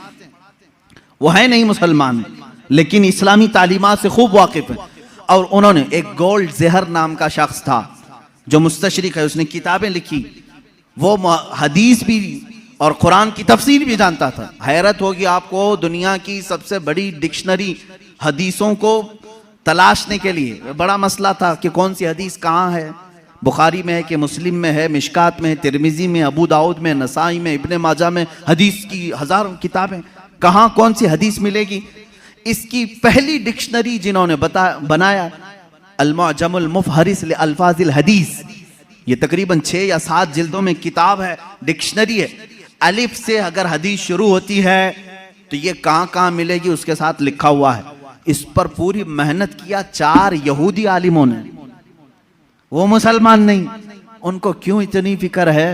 वो है नहीं मुसलमान, लेकिन इस्लामी तालीमात से खूब वाकिफ़ है। और उन्होंने, एक गोल्ड ज़हर नाम का शख्स था जो मुस्तशरिक है, उसने किताबें लिखी, वो हदीस भी और कुरान की तफसीर भी जानता था। हैरत होगी आपको, दुनिया की सबसे बड़ी डिक्शनरी हदीसों को तलाशने के लिए बड़ा मसला था कि कौन सी हदीस कहाँ है, बुखारी में है कि मुस्लिम में है, मिशकात में है, तिरमिजी में, अबू दाऊद में, नसाई में, इब्ने माजा में, हदीस की हज़ारों किताबें, कहाँ कौन सी हदीस मिलेगी। इसकी पहली डिक्शनरी जिन्होंने बनाया, अल-मुअजमुल मुफहरिस li अल्फाज़िल हदीस, ये तकरीबन 6 या 7 जिल्दों में किताब है, डिक्शनरी है। अलिफ से अगर हदीस शुरू होती है तो ये कहाँ कहाँ मिलेगी उसके साथ लिखा हुआ है। इस पर पूरी मेहनत किया 4 यहूदी आलिमों ने, वो मुसलमान नहीं। उनको क्यों इतनी फिक्र है,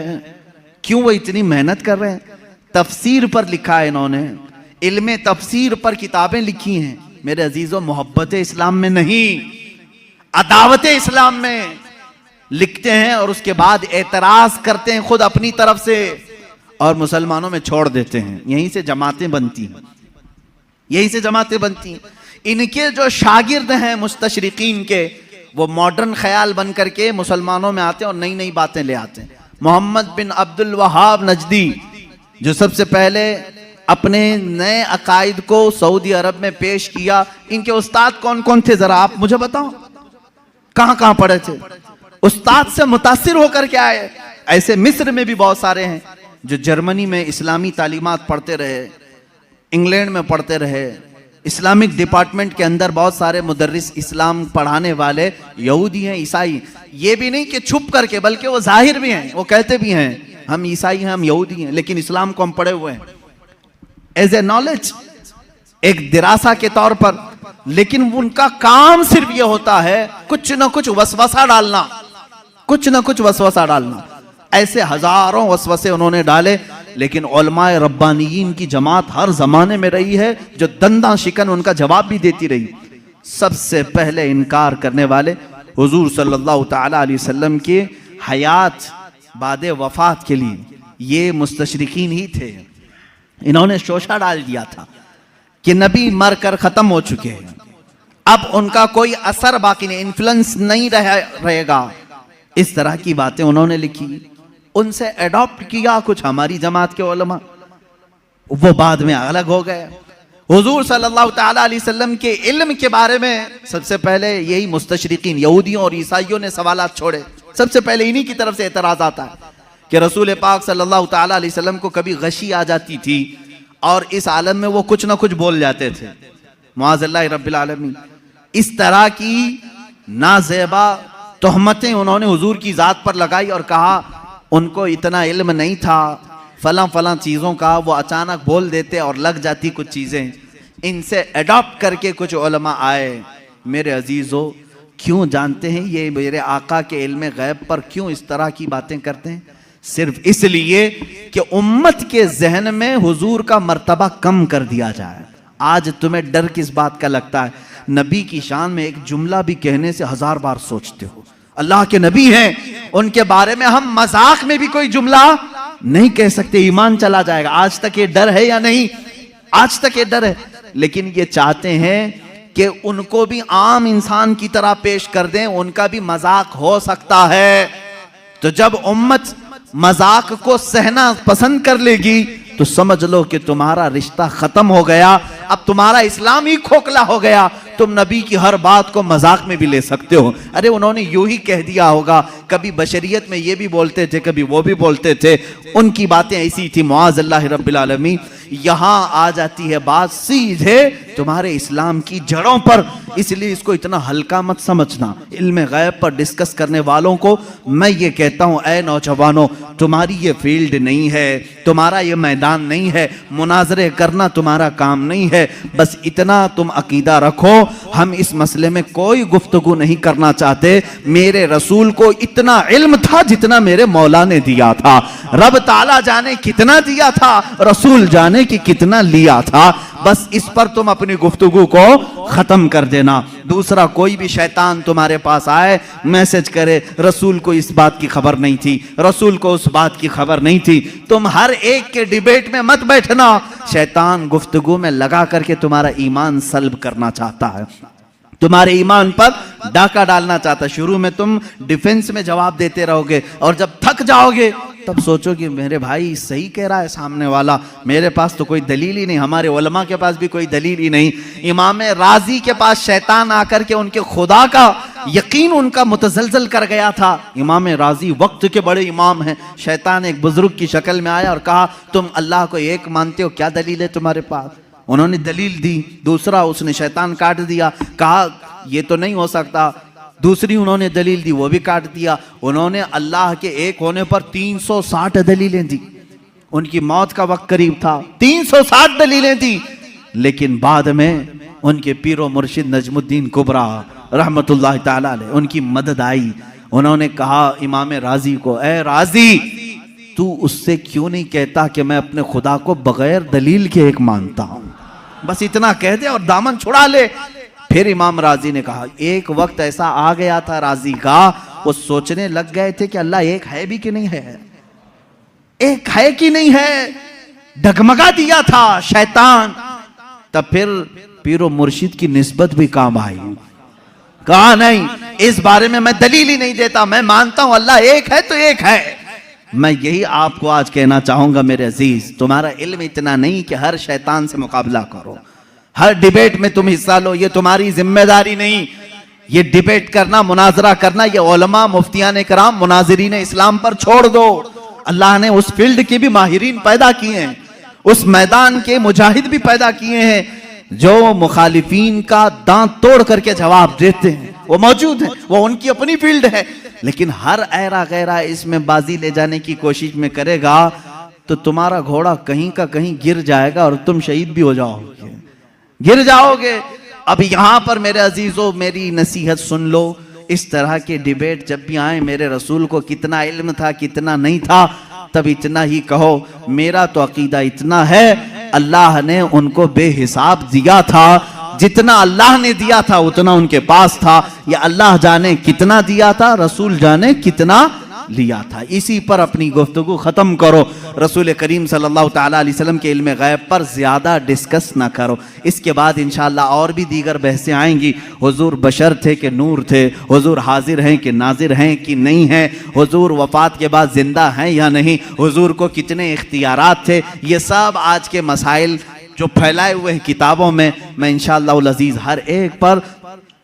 क्यों वो इतनी मेहनत कर रहे हैं? तफसीर पर लिखा है इन्होंने, इल्मे तफसीर पर किताबें लिखी हैं। मेरे अजीजों, मोहब्बत इस्लाम में नहीं, अदावत इस्लाम में लिखते हैं, और उसके बाद एतराज करते हैं खुद अपनी तरफ से, और मुसलमानों में छोड़ देते हैं। यहीं से जमातें बनती हैं, यहीं से जमातें बनती हैं। इनके जो शागिर्द हैं मुस्तशरिकीन के, वो मॉडर्न ख्याल बन करके मुसलमानों में आते हैं और नई नई बातें ले आते हैं। मोहम्मद बिन अब्दुल वहाब नजदी, जो सबसे पहले अपने नए अकायद को सऊदी अरब में पेश किया, इनके उस्ताद कौन कौन थे जरा आप मुझे बताओ, कहां कहां पढ़े थे? उस्ताद से मुतासिर होकर के आए। ऐसे मिस्र में भी बहुत सारे हैं जो जर्मनी में इस्लामी तालीमात पढ़ते रहे, इंग्लैंड में पढ़ते रहे, इस्लामिक डिपार्टमेंट के अंदर बहुत सारे मुदर्रिस इस्लाम पढ़ाने वाले यहूदी हैं, ईसाई। ये भी नहीं कि छुप करके, बल्कि वो जाहिर भी हैं, वो कहते भी हैं हम ईसाई हैं, हम यहूदी हैं, लेकिन इस्लाम को हम पढ़े हुए हैं एज ए नॉलेज, एक दिरासा के तौर पर। लेकिन उनका काम सिर्फ ये होता है कुछ ना कुछ वसवसा डालना, कुछ ना कुछ वसवसा डालना। ऐसे हजारों वसवसे उन्होंने डाले, लेकिन उलमाए रब्बानियीन की जमात हर जमाने में रही है जो दंदा शिकन उनका जवाब भी देती रही। सबसे पहले इनकार करने वाले हुजूर सल्लल्लाहु ताला अलैहि वसल्लम की हयात बाद वफात के लिए ये मुस्तशरिकीन ही थे। इन्होंने शोशा डाल दिया था कि नबी मर कर खत्म हो चुके हैं, अब उनका कोई असर बाकी नहीं, इन्फ्लुएंस नहीं रहेगा। इस तरह की बातें उन्होंने लिखी, उनसे एडॉप्ट किया कुछ हमारी जमात के उलमा, वो बाद में अलग हो गए। हुजूर सल्लल्लाहु ताला अलैहि वसल्लम के इल्म के बारे में सबसे पहले यही मुस्तशरिकीन यहूदियों और ईसाइयों ने सवालात छोड़े, सबसे पहले इन्हीं की तरफ से एतराज आता है। कि रसूल पाक सल्लल्लाहु ताला अलैहि वसल्लम को कभी गशी आ जाती थी और इस आलम में वो कुछ ना कुछ बोल जाते थे, मुआज़ल्लाह रब्बिल आलमीन। इस तरह की नाज़ेबा तोहमतें उन्होंने हुजूर की ज़ात पर लगाई और कहा उनको इतना इल्म नहीं था फलां फलां चीज़ों का, वो अचानक बोल देते और लग जाती कुछ चीज़ें। इनसे अडॉप्ट करके कुछ उलमा आए। मेरे अजीज़ों, क्यों जानते हैं ये मेरे आका के इल्म गैब पर क्यों इस तरह की बातें करते हैं? सिर्फ इसलिए कि उम्मत के जहन में हुजूर का मर्तबा कम कर दिया जाए। आज तुम्हें डर किस बात का लगता है? नबी की शान में एक जुमला भी कहने से 1000 बार सोचते हो। अल्लाह के नबी हैं, उनके बारे में हम मजाक में भी कोई जुमला नहीं कह सकते, ईमान चला जाएगा। आज तक ये डर है या नहीं? आज तक ये डर है। लेकिन ये चाहते हैं कि उनको भी आम इंसान की तरह पेश कर दें, उनका भी मजाक हो सकता है। तो जब उम्मत मजाक को सहना पसंद कर लेगी तो समझ लो कि तुम्हारा रिश्ता खत्म हो गया, अब तुम्हारा इस्लाम ही खोखला हो गया। तुम नबी की हर बात को मजाक में भी ले सकते हो। अरे उन्होंने यूं ही कह दिया होगा, कभी बशरियत में ये भी बोलते थे, कभी वो भी बोलते थे, उनकी बातें ऐसी थी, मुआज़ल्लाह रब्बिल आलमीन। यहां आ जाती है बात सीधे तुम्हारे इस्लाम की जड़ों पर। इसलिए इसको इतना हल्का मत समझना। इल्म गैब पर डिस्कस करने वालों को मैं ये कहता हूं, ऐ नौजवानों, तुम्हारी ये फील्ड नहीं है, तुम्हारा ये मैदान नहीं है, मुनाजरे करना तुम्हारा काम नहीं है। बस इतना तुम अकीदा रखो, हम इस मसले में कोई गुफ्तगू नहीं करना चाहते। मेरे रसूल को इतना इल्म था जितना मेरे मौला ने दिया था। रब ताला जाने कितना दिया था, रसूल जाने कि कितना लिया था। बस इस पर तुम अपनी गुफ्तगू को खत्म कर देना। दूसरा, कोई भी शैतान तुम्हारे पास आए, मैसेज करे, रसूल को इस बात की खबर नहीं थी, रसूल को उस बात की खबर नहीं थी, तुम हर एक के डिबेट में मत बैठना। शैतान गुफ्तगू में लगा करके तुम्हारा ईमान सल्ब करना चाहता है, तुम्हारे ईमान पर डाका डालना चाहता है। शुरू में तुम डिफेंस में जवाब देते रहोगे और जब थक जाओगे तब सोचो कि मेरे भाई सही कह रहा है सामने वाला, मेरे पास तो कोई दलील ही नहीं, हमारे उलमा के पास भी कोई दलील ही नहीं। इमाम राजी के पास शैतान आकर के उनके खुदा का यकीन उनका मुतजलजल कर गया था। इमाम राजी वक्त के बड़े इमाम हैं। शैतान एक बुजुर्ग की शक्ल में आया और कहा, तुम अल्लाह को एक मानते हो, क्या दलील है तुम्हारे पास? उन्होंने दलील दी। दूसरा, उसने शैतान काट दिया, कहा ये तो नहीं हो सकता। दूसरी उन्होंने दलील दी, वो भी काट दिया। उन्होंने अल्लाह के एक होने पर 360 दलीलें दी। उनकी मौत का वक्त करीब था, 360 दलीलें दी। लेकिन बाद में उनके पीरो मुर्शिद नजमुद्दीन कुबरा रहमतुल्लाह ताला अलैह, उनकी मदद आई। उन्होंने कहा इमाम राजी को, ए राजी, तू उससे क्यों नहीं कहता कि मैं अपने खुदा को बगैर दलील के एक मानता हूं? बस इतना कह दे और दामन छुड़ा ले। फिर इमाम राजी ने कहा, एक वक्त ऐसा आ गया था राजी का, वो सोचने लग गए थे कि अल्लाह एक है भी कि नहीं है, एक है कि नहीं है, डगमगा दिया था शैतान। तब फिर पीरो मुर्शिद की निस्बत भी काम आई। कहा नहीं, इस बारे में मैं दलील ही नहीं देता, मैं मानता हूं अल्लाह एक है तो एक है। मैं यही आपको आज कहना चाहूंगा मेरे अजीज, तुम्हारा इल्म इतना नहीं कि हर शैतान से मुकाबला करो, हर डिबेट में तुम हिस्सा लो, ये तुम्हारी जिम्मेदारी नहीं। ये डिबेट करना, मुनाजरा करना, ये उलमा मुफ्तियान कराम मुनाजिरीन इस्लाम पर छोड़ दो। अल्लाह ने उस फील्ड के भी माहिरीन पैदा किए हैं, उस मैदान के मुजाहिद भी पैदा किए हैं जो मुखालिफीन का दांत तोड़ करके जवाब देते हैं। वो मौजूद हैं, वो उनकी अपनी फील्ड है। लेकिन हर ऐरा गैरा इसमें बाजी ले जाने की कोशिश में करेगा तो तुम्हारा घोड़ा कहीं का कहीं गिर जाएगा और तुम शहीद भी हो जाओगे, गिर जाओगे। अब यहां पर मेरे अजीजों, मेरी नसीहत सुन लो। इस तरह के डिबेट जब भी आए, मेरे रसूल को कितना इल्म था कितना नहीं था, तब इतना ही कहो, मेरा तो अकीदा इतना है, अल्लाह ने उनको बेहिसाब दिया था, जितना अल्लाह ने दिया था उतना उनके पास था। या अल्लाह जाने कितना दिया था, रसूल जाने कितना लिया था। इसी पर अपनी गुफ्तगू खत्म करो। रसूल करीम सल्लल्लाहु ताला अलैहि वसल्लम के इल्म गैब पर ज्यादा डिस्कस ना करो। इसके बाद इंशाअल्लाह और भी दीगर बहसें आएंगी। हुजूर बशर थे कि नूर थे, हुजूर हाजिर हैं कि नाजिर हैं कि नहीं हैं, हुजूर वफात के बाद जिंदा हैं या नहीं, हुजूर को कितने इख्तियारात थे, ये सब आज के मसाइल जो फैलाए हुए हैं किताबों में, मैं इंशाअल्लाह अज़ीज़ हर एक पर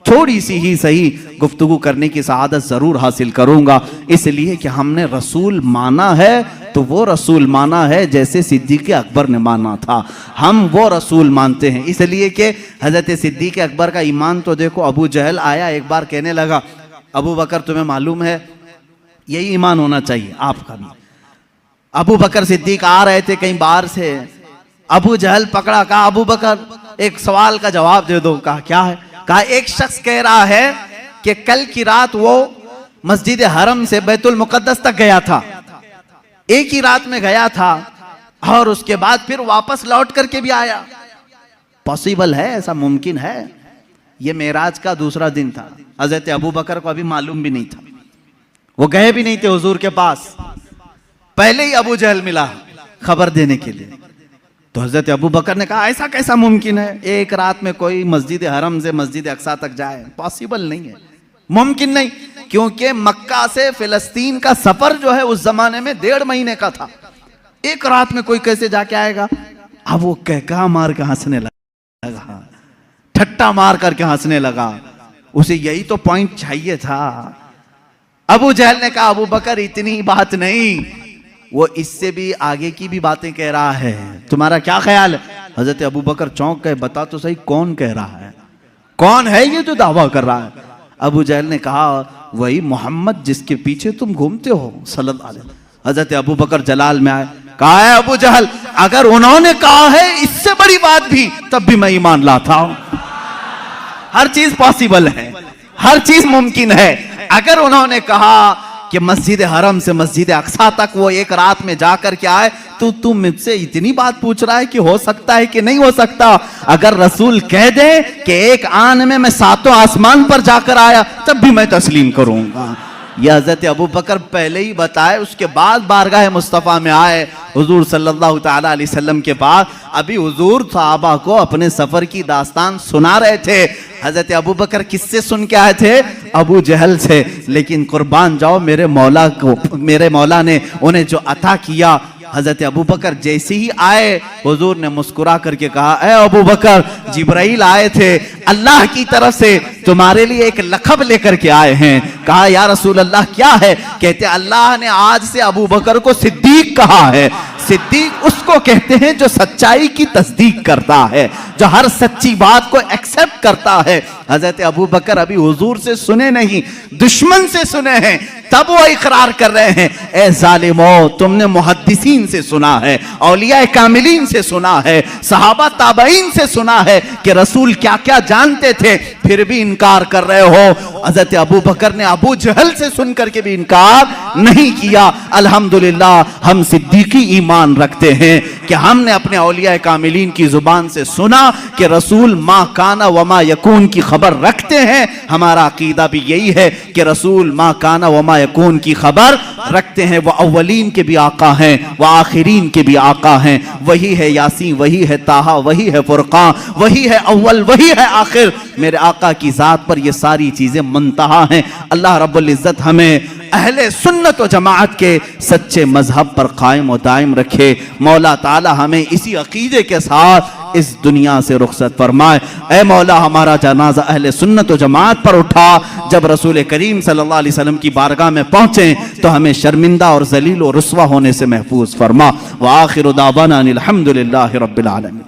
थोड़ी सी ही सही गुफ्तगू करने की सआदत जरूर हासिल करूंगा, इसलिए कि हमने रसूल माना है तो वो रसूल माना है जैसे सिद्दीक़ अकबर ने माना था। हम वो रसूल मानते हैं, इसलिए कि हजरत सिद्दीक़ अकबर का ईमान तो देखो। अबू जहल आया एक बार, कहने लगा अबू बकर तुम्हें मालूम है यही ईमान होना चाहिए आपका भी। अबू बकर सिद्दीक आ रहे थे कहीं बाहर से, अबू जहल पकड़ा, कहा अबू बकर एक सवाल का जवाब दे दो। कहा क्या है? कहा एक शख्स कह रहा है कि कल की रात वो मस्जिद हरम से बैतुल मुकद्दस तक गया था, एक ही रात में गया था और उसके बाद फिर वापस लौट करके भी आया। पॉसिबल है? ऐसा मुमकिन है? ये मेराज का दूसरा दिन था, हजरत अबू बकर को अभी मालूम भी नहीं था, वो गए भी नहीं थे हुजूर के पास। पहले ही अबू जहल मिला खबर देने के लिए, तो हजरत अबू बकर ने कहा ऐसा कैसा मुमकिन है एक रात में कोई मस्जिद हरम से मस्जिद अक्सा तक जाए? पॉसिबल नहीं है, मुमकिन नहीं, क्योंकि मक्का से फिलिस्तीन का सफर जो है उस जमाने में 1.5 महीने का था, एक रात में कोई कैसे जाके आएगा? अब वो कहका मार के हंसने लगा, ठट्टा मार करके हंसने लगा, उसे यही तो पॉइंट चाहिए था। अबू जहल ने कहा अबू बकर इतनी ही बात नहीं, वो इससे भी आगे की भी बातें कह रहा है, तुम्हारा क्या ख्याल है? हजरत अबू बकर चौंक गए, बता तो सही कौन कह रहा है, कौन है ये जो दावा कर रहा है? अबू जहल ने कहा वही मोहम्मद जिसके पीछे तुम घूमते हो सल्लल्लाहु अलैहि वसल्लम। हजरत अबू बकर जलाल में आए, कहा है अबू जहल अगर उन्होंने कहा है इससे बड़ी बात भी तब भी मैं ईमान लाता हूं। हर चीज पॉसिबल है, हर चीज मुमकिन है। अगर उन्होंने कहा कि मस्जिद हरम से मस्जिद अक्सा तक वो एक रात में जाकर के आए, तो तू मुझसे इतनी बात पूछ रहा है कि हो सकता है कि नहीं हो सकता? अगर रसूल कह दे कि एक आन में मैं 7 आसमान पर जाकर आया, तब भी मैं तस्लीम करूंगा। यह हजरत अबू बकर पहले ही बताए, उसके बाद बारगाह मुस्तफ़ा में आए हुजूर सल्लल्लाहु ताला अलैहि वसल्लम के पास। अभी हुजूर सहाबा को अपने सफर की दास्तान सुना रहे थे। हजरत अबू बकर किससे सुन के आए थे? अबू जहल से। लेकिन कुर्बान जाओ मेरे मौला को, मेरे मौला ने उन्हें जो अता किया। हजरत अबू बकर जैसे ही आए, हुजूर ने मुस्कुरा करके कहा ए अबू बकर, जिब्राइल आए थे अल्लाह की तरफ से, तुम्हारे लिए एक लक़ब लेकर के आए हैं। कहा या रसूल अल्लाह क्या है? कहते अल्लाह ने आज से अबू बकर को सिद्दीक कहा है। सिद्दीक उसको कहते हैं जो सच्चाई की तस्दीक करता है, जो हर सच्ची बात को एक्सेप्ट करता है। हजरत अबू बकर अभी हुजूर से सुने नहीं, दुश्मन से सुने हैं, तब वो इकरार कर रहे हैं ए जालिमो, तुमने मुहद्दिसीन से सुना है, औलिया कामिलीन से सुना है, सहाबा ताबईन से सुना है कि रसूल क्या क्या जानते थे, फिर भी इनकार कर रहे हो। हजरत अबू बकर ने अबू जहल से सुन करके भी इनकार नहीं किया। अल्हम्दुलिल्लाह हम सिद्दीकी ईमान रखते हैं कि हमने अपने औलिया कामिलीन की जुबान से सुना कि रसूल मा काना व मा यकून की खबर रखते हैं। हमारा अकीदा भी यही है कि रसूल मा काना व मा यकून की खबर रखते हैं। वह अव्वलीन के भी आका हैं, वह आखिरीन के भी आका हैं। वही है यासीन, वही है ताहा, वही है फुरकान, वही है अव्वल, वही है आखिर। मेरे आका की जात पर ये सारी चीजें मुंतहा हैं। अल्लाह रब्बुल इज्जत हमें अहले सुन्नत व जमाअत के सच्चे मजहब पर कायम व दायम रखे। मौला ताला हमें इसी अकीदे के साथ इस दुनिया से रुखसत फरमाए। ऐ मौला हमारा जनाजा अहले सुन्नत व जमाअत पर उठा। जब रसूल करीम सल्लल्लाहु अलैहि वसल्लम की बारगाह में पहुंचे तो हमें शर्मिंदा और जलील और रुस्वा होने से महफूज फरमा। व आखिरु दावाना अनिल हम्दुलिल्लाहि रब्बिल आलमीन।